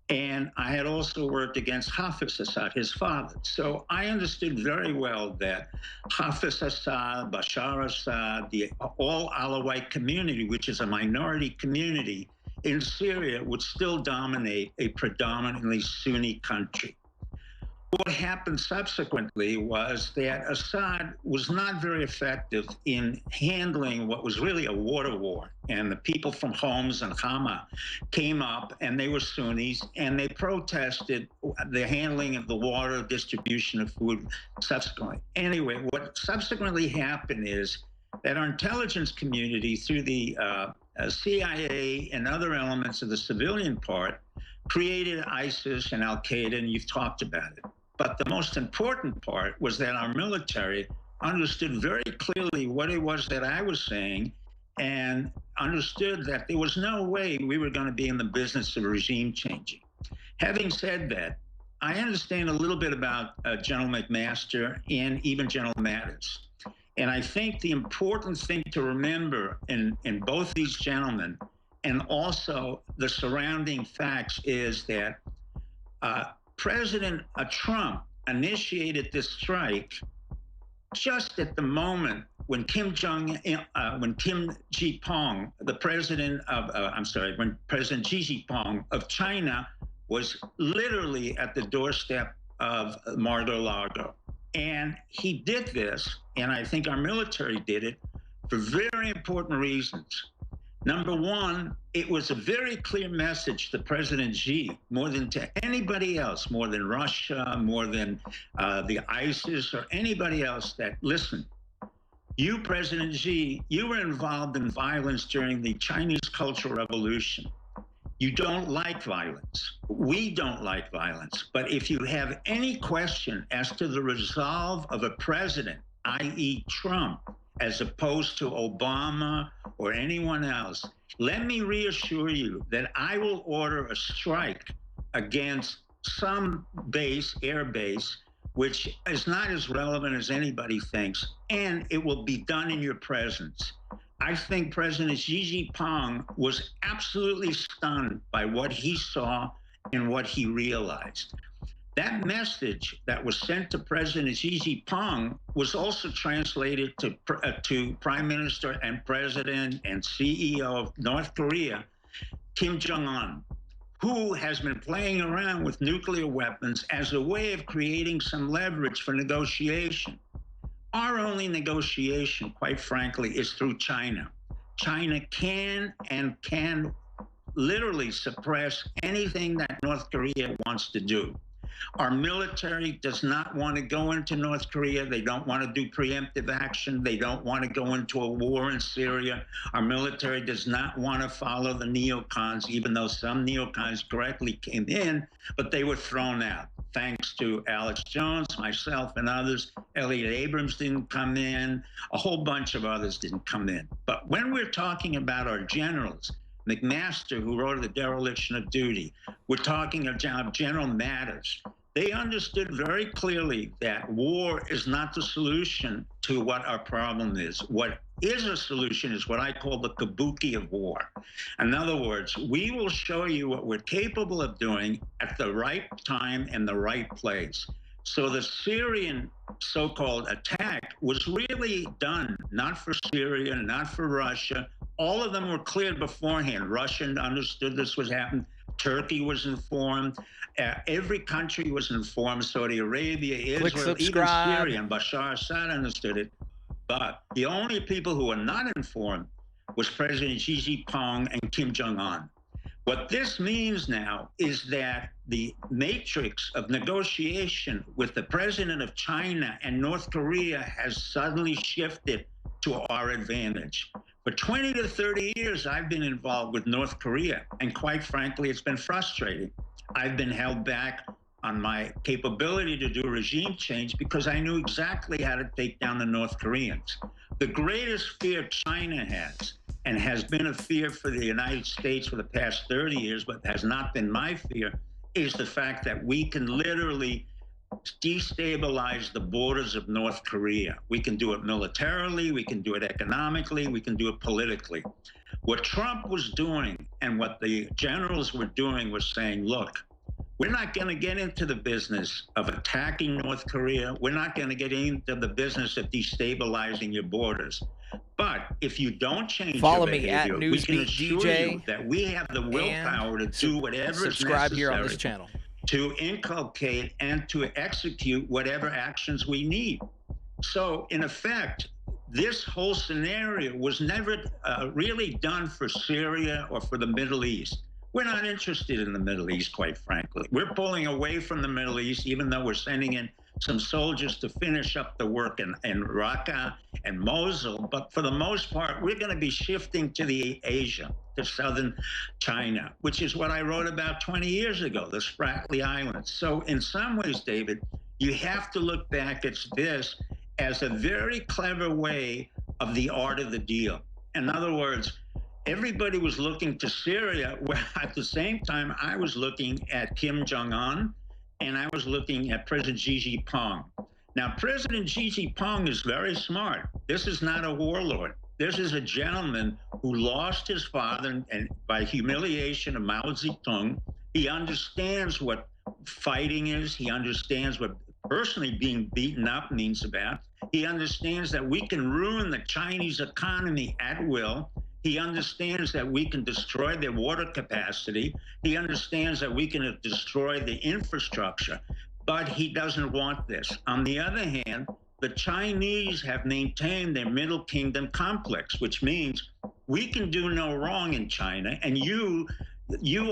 And I had also worked against Hafiz Assad, his father. So I understood very well that Hafiz Assad, Bashar Assad, the all Alawite community, which is a minority community in Syria, would still dominate a predominantly Sunni country. What happened subsequently was that Assad was not very effective in handling what was really a water war. And the people from Homs and Hama came up, and they were Sunnis, and they protested the handling of the water distribution of food subsequently. Anyway, what subsequently happened is that our intelligence community, through the CIA and other elements of the civilian part, created ISIS and Al-Qaeda, and you've talked about it. But the most important part was that our military understood very clearly what it was that I was saying, and understood that there was no way we were going to be in the business of regime changing. Having said that, I understand a little bit about General McMaster and even General Mattis. And I think the important thing to remember in both these gentlemen, and also the surrounding facts, is that President Trump initiated this strike just at the moment when Kim Ji-pong, the president of, when President Xi Jinping of China was literally at the doorstep of Mar-a-Lago. And he did this, and I think our military did it, for very important reasons. Number one, it was a very clear message to President Xi, more than to anybody else, more than Russia, more than the ISIS or anybody else, that, listen, you, President Xi, you were involved in violence during the Chinese Cultural Revolution. You don't like violence. We don't like violence. But if you have any question as to the resolve of a president, i.e. Trump, as opposed to Obama or anyone else, let me reassure you that I will order a strike against some base, air base, which is not as relevant as anybody thinks, and it will be done in your presence. I think President Xi Jinping was absolutely stunned by what he saw and what he realized. That message that was sent to President Xi Jinping was also translated to Prime Minister and President and CEO of North Korea, Kim Jong-un, who has been playing around with nuclear weapons as a way of creating some leverage for negotiation. Our only negotiation, quite frankly, is through China. China can literally suppress anything that North Korea wants to do. Our military does not want to go into North Korea. They don't want to do preemptive action. They don't want to go into a war in Syria. Our military does not want to follow the neocons, even though some neocons correctly came in, but they were thrown out. Thanks to Alex Jones, myself, and others. Elliot Abrams didn't come in. A whole bunch of others didn't come in. But when we're talking about our generals, McMaster, who wrote The Dereliction of Duty, we're talking about General Mattis. They understood very clearly that war is not the solution to what our problem is. What is a solution is what I call the kabuki of war. In other words, we will show you what we're capable of doing at the right time and the right place. So the Syrian so-called attack was really done not for Syria, not for Russia. All of them were cleared beforehand. Russia understood this was happening. Turkey was informed. Every country was informed. Saudi Arabia, Israel, even Syria, and Bashar Assad understood it. But the only people who were not informed was President Xi Jinping and Kim Jong-un. What this means now is that the matrix of negotiation with the president of China and North Korea has suddenly shifted to our advantage. For 20 to 30 years, I've been involved with North Korea, and quite frankly, it's been frustrating. I've been held back on my capability to do regime change because I knew exactly how to take down the North Koreans. The greatest fear China has, and has been a fear for the United States for the past 30 years, but has not been my fear, is the fact that we can literally destabilize the borders of North Korea. We can do it militarily, we can do it economically, we can do it politically. What Trump was doing and what the generals were doing was saying, look, we're not going to get into the business of attacking North Korea. We're not going to get into the business of destabilizing your borders. But if you don't change your behavior, we can assure you that we have the willpower to do whatever is necessary here on this channel to inculcate and to execute whatever actions we need. So in effect, this whole scenario was never really done for Syria or for the Middle East. We're not interested in the Middle East, quite frankly. We're pulling away from the Middle East, even though we're sending in some soldiers to finish up the work in Raqqa and Mosul. But for the most part, we're going to be shifting to the Asia, to southern China, which is what I wrote about 20 years ago, the Spratly Islands. So in some ways, David, you have to look back at this as a very clever way of the art of the deal. In other words, everybody was looking to Syria, where at the same time I was looking at Kim Jong-un and I was looking at President Xi Jinping. Now, President Xi Jinping is very smart. This is not a warlord. This is a gentleman who lost his father and by humiliation of Mao Zedong. He understands what fighting is. He understands what personally being beaten up means about. He understands that we can ruin the Chinese economy at will. He understands that we can destroy their water capacity. He understands that we can destroy the infrastructure, but he doesn't want this. On the other hand, the Chinese have maintained their Middle Kingdom complex, which means we can do no wrong in China, and you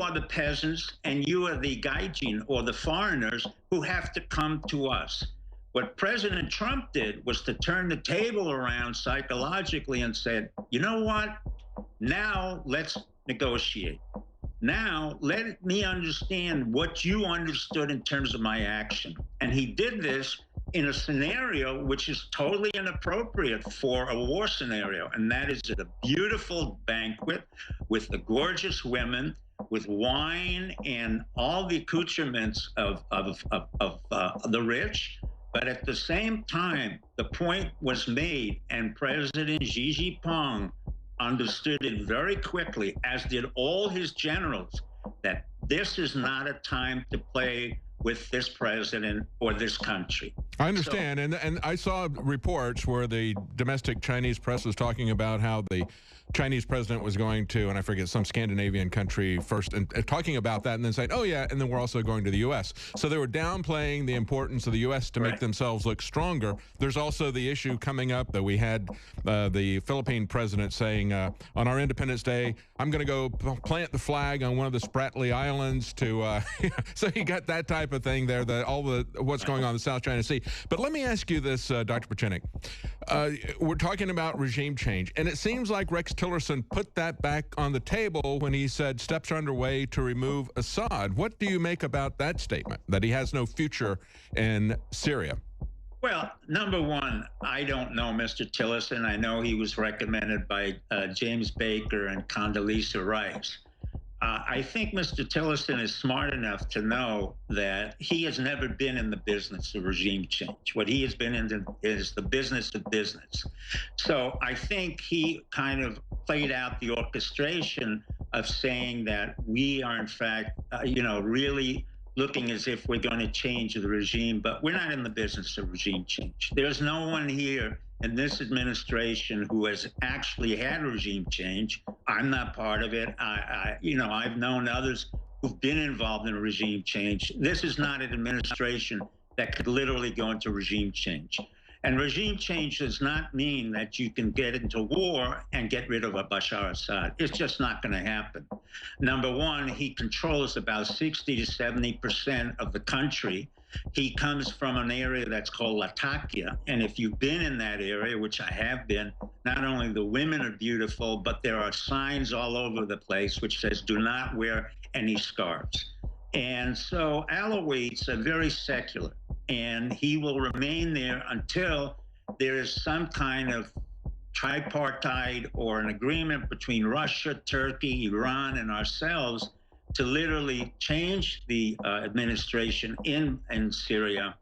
are the peasants and you are the gaijin or the foreigners who have to come to us. What President Trump did was to turn the table around psychologically and said, you know what? Now let's negotiate. Now let me understand what you understood in terms of my action. And he did this in a scenario which is totally inappropriate for a war scenario. And that is at a beautiful banquet with the gorgeous women, with wine and all the accoutrements of the rich. But at the same time, the point was made, and President Xi Jinping understood it very quickly, as did all his generals, that this is not a time to play with this president or this country. I understand, so, and I saw reports where the domestic Chinese press was talking about how the Chinese president was going to, and I forget, some Scandinavian country first, and talking about that, and then saying, oh yeah, and then we're also going to the U.S. So they were downplaying the importance of the U.S. to make themselves look stronger. There's also the issue coming up that we had the Philippine president saying, on our Independence Day, I'm going to go plant the flag on one of the Spratly Islands to, so you got that type of thing there, what's going on in the South China Sea. But let me ask you this, Dr. Pachinik. We're talking about regime change, and it seems like Rex Tillerson put that back on the table when he said steps are underway to remove Assad. What do you make about that statement, that he has no future in Syria? Well, number one, I don't know Mr. Tillerson. I know he was recommended by James Baker and Condoleezza Rice. I think Mr. Tillerson is smart enough to know that he has never been in the business of regime change. What he has been in is the business of business. So I think he kind of played out the orchestration of saying that we are, in fact, really looking as if we're going to change the regime, but we're not in the business of regime change. There's no one here in this administration who has actually had regime change. I'm not part of it. I've known others who've been involved in regime change. This is not an administration that could literally go into regime change. And regime change does not mean that you can get into war and get rid of a Bashar Assad. It's just not going to happen. Number one, he controls about 60 to 70% of the country. He comes from an area that's called Latakia. And if you've been in that area, which I have been, not only the women are beautiful, but there are signs all over the place which says, do not wear any scarves. And so Alawites are very secular, and he will remain there until there is some kind of tripartite or an agreement between Russia, Turkey, Iran, and ourselves to literally change the administration in Syria,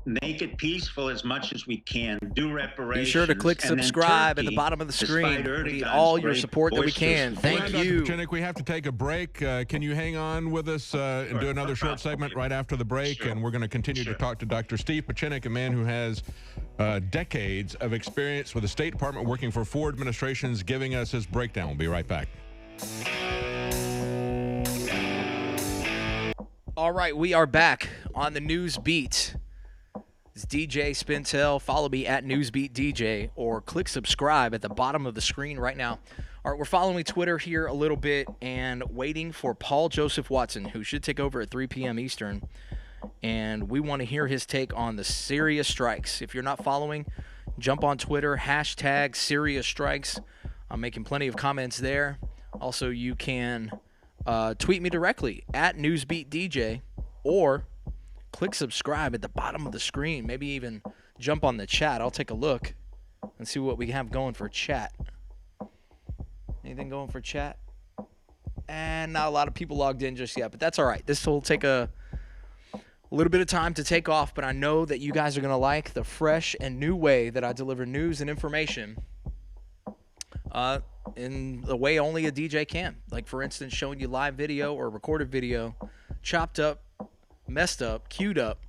make it peaceful as much as we can, do reparations. Be sure to click subscribe at the bottom of the screen. We need all your support that we can. Thank you. Dr. Pachinik, we have to take a break. Can you hang on with us and do another short segment right after the break? Sure. And we're going to continue to talk to Dr. Steve Pachinik, a man who has decades of experience with the State Department working for 4 administrations, giving us his breakdown. We'll be right back. All right, we are back on the News Beat. It's DJ Spintel. Follow me at NewsBeatDJ or click subscribe at the bottom of the screen right now. All right, we're following Twitter here a little bit and waiting for Paul Joseph Watson, who should take over at 3 p.m. Eastern, and we want to hear his take on the Syria strikes. If you're not following, jump on Twitter, hashtag Syria strikes. I'm making plenty of comments there. Also, you can tweet me directly at NewsbeatDJ, or click subscribe at the bottom of the screen. Maybe even jump on the chat. I'll take a look and see what we have going for chat. Anything going for chat? And not a lot of people logged in just yet, but that's all right. This will take a little bit of time to take off, but I know that you guys are going to like the fresh and new way that I deliver news and information in the way only a DJ can. Like, for instance, showing you live video or recorded video, chopped up, messed up, queued up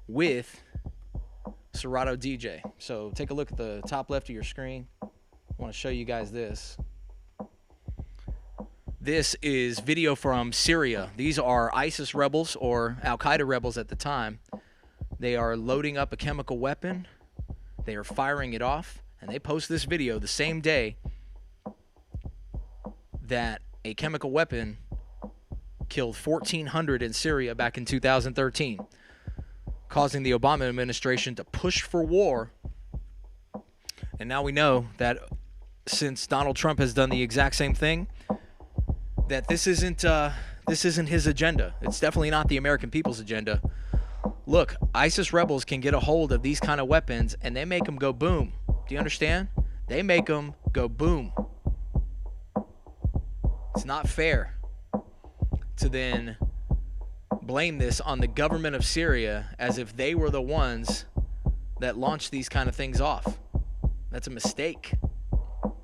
with Serato DJ. So take a look at the top left of your screen. I want to show you guys this. This is video from Syria. These are ISIS rebels, or Al-Qaeda rebels at the time. They are loading up a chemical weapon. They are firing it off, and they post this video the same day that a chemical weapon killed 1,400 in Syria back in 2013, causing the Obama administration to push for war. And now we know that since Donald Trump has done the exact same thing, that this isn't his agenda. It's definitely not the American people's agenda. Look, ISIS rebels can get a hold of these kind of weapons, and they make them go boom. Do you understand? They make them go boom. It's not fair to then blame this on the government of Syria as if they were the ones that launched these kind of things off. That's a mistake.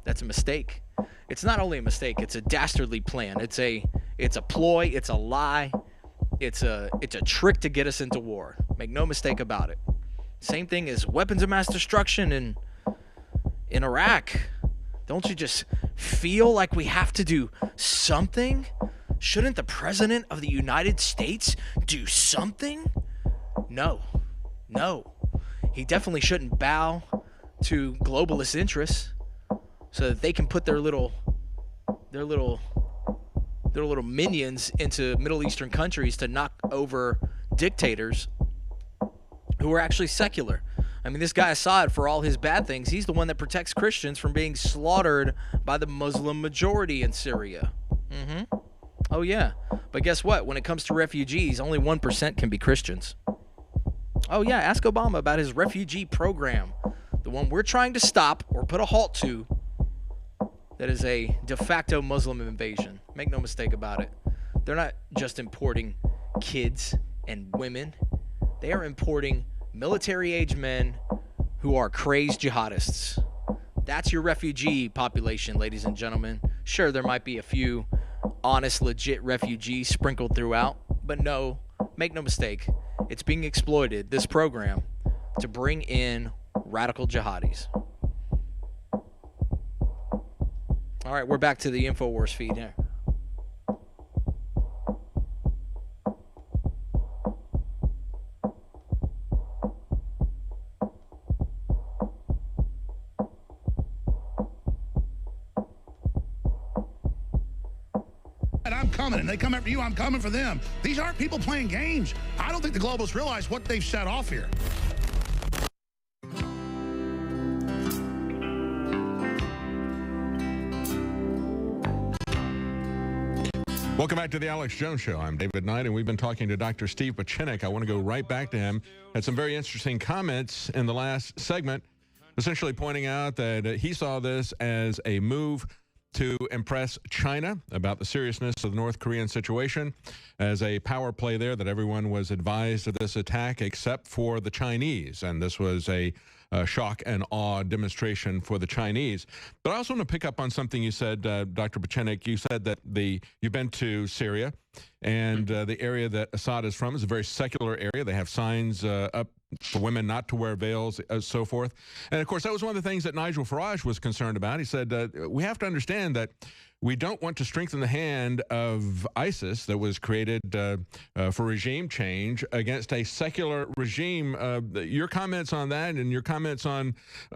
That's a mistake. It's not only a mistake, it's a dastardly plan. It's a ploy, it's a lie, it's a trick to get us into war. Make no mistake about it. Same thing as weapons of mass destruction in Iraq. Don't you just feel like we have to do something? Shouldn't the President of the United States do something? No. He definitely shouldn't bow to globalist interests so that they can put their little minions into Middle Eastern countries to knock over dictators who are actually secular. I mean, this guy Assad, for all his bad things, he's the one that protects Christians from being slaughtered by the Muslim majority in Syria. Oh, yeah. But guess what? When it comes to refugees, only 1% can be Christians. Oh, yeah. Ask Obama about his refugee program, the one we're trying to stop or put a halt to. That is a de facto Muslim invasion. Make no mistake about it. They're not just importing kids and women. They are importing military-age men who are crazed jihadists. That's your refugee population, ladies and gentlemen. Sure, there might be a few honest, legit refugees sprinkled throughout, but no, make no mistake, it's being exploited, this program, to bring in radical jihadis. All right, we're back to the InfoWars feed here. I'm coming, and they come after you, I'm coming for them. These aren't people playing games. I don't think the globalists realize what they've set off here. Welcome back to the Alex Jones Show. I'm David Knight, and we've been talking to Dr. Steve Pachinek. I want to go right back to him. Had some very interesting comments in the last segment, essentially pointing out that he saw this as a move to impress China about the seriousness of the North Korean situation, as a power play there, that everyone was advised of this attack except for the Chinese. And this was a shock and awe demonstration for the Chinese. But I also want to pick up on something you said, Dr. Pachinek. You said that you've been to Syria, and the area that Assad is from is a very secular area. They have signs up for women not to wear veils, so forth. And, of course, that was one of the things that Nigel Farage was concerned about. He said, we have to understand that we don't want to strengthen the hand of ISIS that was created for regime change against a secular regime. Your comments on that and your comments on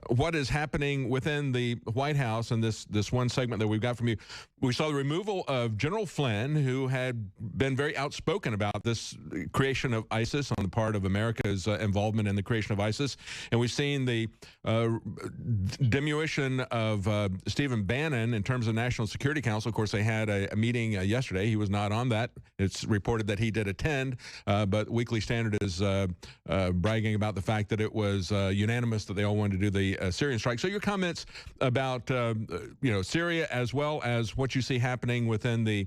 what is happening within the White House and this one segment that we've got from you. We saw the removal of General Flynn, who had been very outspoken about this creation of ISIS on the part of America's involvement in the creation of ISIS. And we've seen the diminution of Stephen Bannon in terms of National Security Council. Of course, they had a meeting yesterday. He was not on that. It's reported that he did attend, but Weekly Standard is bragging about the fact that it was unanimous that they all wanted to do the Syrian strike. So your comments about Syria, as well as what you see happening within the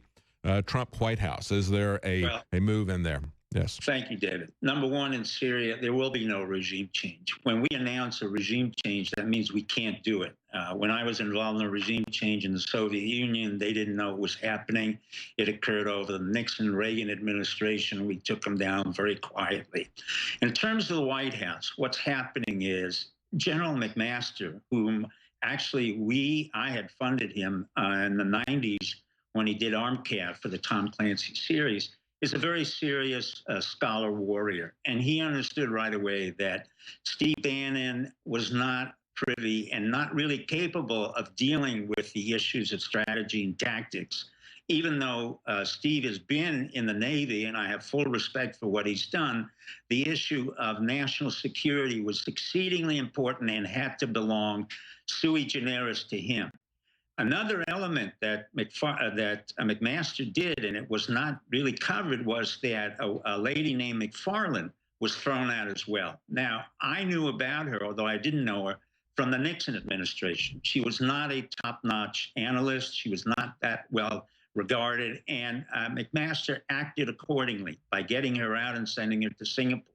Trump White House. Is there a move in there? Yes. Thank you, David. Number one, in Syria, there will be no regime change. When we announce a regime change, that means we can't do it. When I was involved in a regime change in the Soviet Union, they didn't know it was happening. It occurred over the Nixon-Reagan administration. We took them down very quietly. In terms of the White House, what's happening is General McMaster, whom actually I had funded him in the 90s when he did ArmCAT for the Tom Clancy series, is a very serious scholar warrior. And he understood right away that Steve Bannon was not privy and not really capable of dealing with the issues of strategy and tactics. Even though Steve has been in the Navy, and I have full respect for what he's done, the issue of national security was exceedingly important and had to belong sui generis to him. Another element that McMaster did, and it was not really covered, was that a lady named McFarland was thrown out as well. Now, I knew about her, although I didn't know her, from the Nixon administration. She was not a top-notch analyst. She was not that well regarded, and McMaster acted accordingly by getting her out and sending her to Singapore.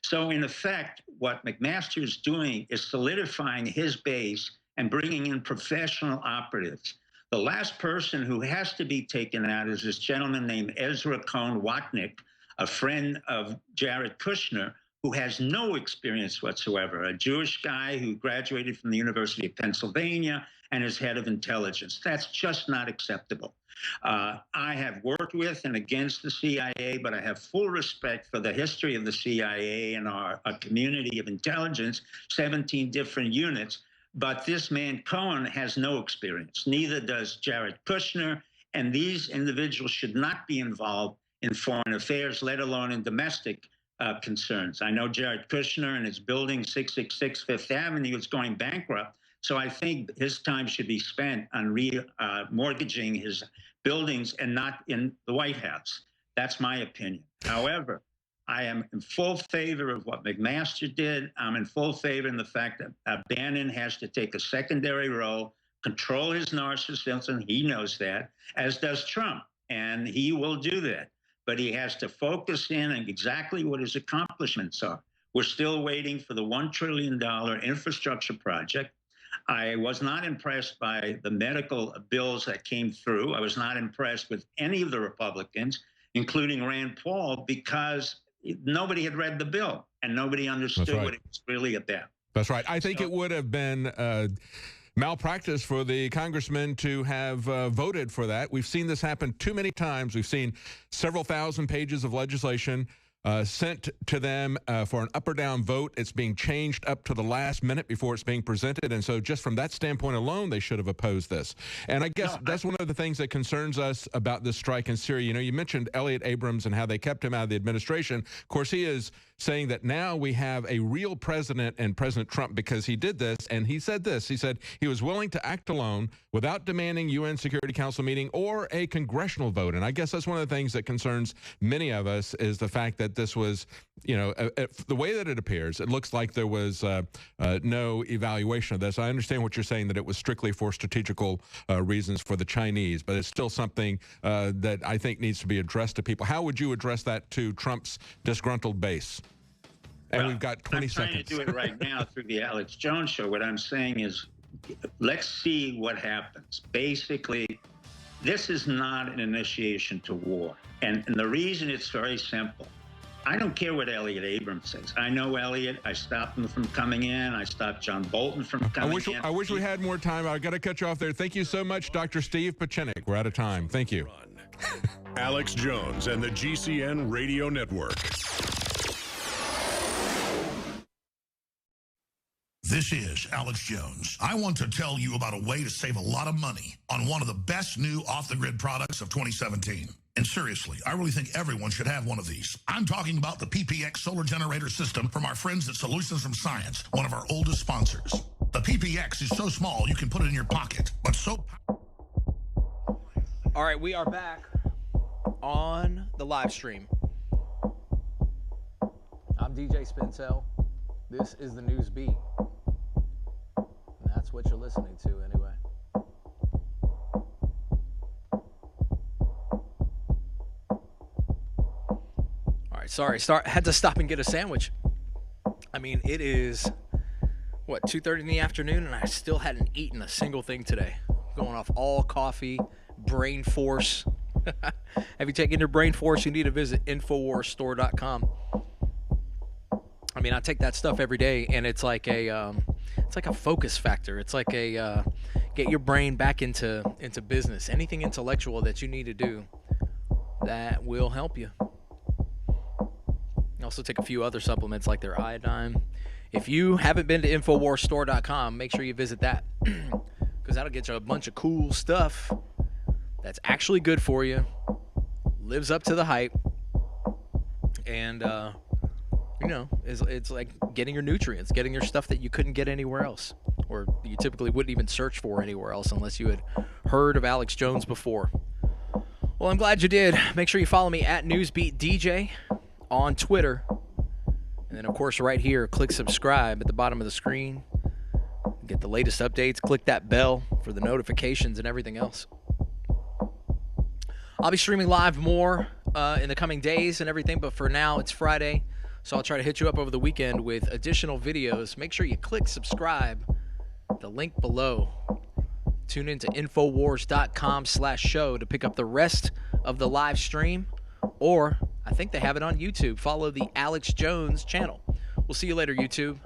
So in effect, what McMaster is doing is solidifying his base and bringing in professional operatives. The last person who has to be taken out is this gentleman named Ezra Cohen Watnick, a friend of Jared Kushner, who has no experience whatsoever, a Jewish guy who graduated from the University of Pennsylvania and is head of intelligence. That's just not acceptable. I have worked with and against the CIA, but I have full respect for the history of the CIA and our community of intelligence, 17 different units. But this man, Cohen, has no experience. Neither does Jared Kushner. And these individuals should not be involved in foreign affairs, let alone in domestic concerns. I know Jared Kushner and his building 666 Fifth Avenue is going bankrupt. So I think his time should be spent on mortgaging his buildings and not in the White House. That's my opinion. However, I am in full favor of what McMaster did. I'm in full favor in the fact that Bannon has to take a secondary role, control his narcissism. He knows that, as does Trump, and he will do that. But he has to focus in on exactly what his accomplishments are. We're still waiting for the $1 trillion infrastructure project. I was not impressed by the medical bills that came through. I was not impressed with any of the Republicans, including Rand Paul, because nobody had read the bill and nobody understood what it was really about. That's right. I think it would have been malpractice for the congressman to have voted for that. We've seen this happen too many times. We've seen several thousand pages of legislation sent to them for an up or down vote. It's being changed up to the last minute before it's being presented. And so just from that standpoint alone, they should have opposed this. And I guess that's one of the things that concerns us about this strike in Syria. You know, you mentioned Elliot Abrams and how they kept him out of the administration. Of course, he is saying that now we have a real president and President Trump because he did this. And he said this. He said he was willing to act alone without demanding UN Security Council meeting or a congressional vote. And I guess that's one of the things that concerns many of us is the fact that this was, you know, the way that it appears, it looks like there was no evaluation of this. I understand what you're saying, that it was strictly for strategical reasons for the Chinese, but it's still something that I think needs to be addressed to people. How would you address that to Trump's disgruntled base? And we've got 20 seconds. I'm trying to do it right now through the Alex Jones Show. What I'm saying is, let's see what happens. Basically, this is not an initiation to war. And the reason it's very simple. I don't care what Elliot Abrams says. I know Elliot. I stopped him from coming in. I stopped John Bolton from coming in. I wish we had more time. I got to cut you off there. Thank you so much, Dr. Steve Pachinik. We're out of time. Thank you. Alex Jones and the GCN Radio Network. This is Alex Jones. I want to tell you about a way to save a lot of money on one of the best new off-the-grid products of 2017. And seriously, I really think everyone should have one of these. I'm talking about the PPX solar generator system from our friends at Solutions from Science, one of our oldest sponsors. The PPX is so small you can put it in your pocket, but so... All right, we are back on the live stream. I'm DJ Spintel. This is the News Beat. And that's what you're listening to anyway. All right, sorry. Had to stop and get a sandwich. I mean, it is, what, 2:30 in the afternoon, and I still hadn't eaten a single thing today. Going off all coffee, brain force. Have you taken your brain force? You need to visit InfoWarsStore.com. I mean, I take that stuff every day, and it's like a focus factor. It's like a get your brain back into business. Anything intellectual that you need to do, that will help you. I also take a few other supplements like their iodine. If you haven't been to InfoWarsStore.com, make sure you visit that, because that'll get you a bunch of cool stuff that's actually good for you, lives up to the hype, and it's like getting your nutrients, getting your stuff that you couldn't get anywhere else, or you typically wouldn't even search for anywhere else unless you had heard of Alex Jones before. Well, I'm glad you did. Make sure you follow me at NewsBeatDJ on Twitter. And then, of course, right here, click subscribe at the bottom of the screen. Get the latest updates. Click that bell for the notifications and everything else. I'll be streaming live more in the coming days and everything, but for now, it's Friday. So I'll try to hit you up over the weekend with additional videos. Make sure you click subscribe, the link below. Tune into Infowars.com/show to pick up the rest of the live stream. Or I think they have it on YouTube. Follow the Alex Jones channel. We'll see you later, YouTube.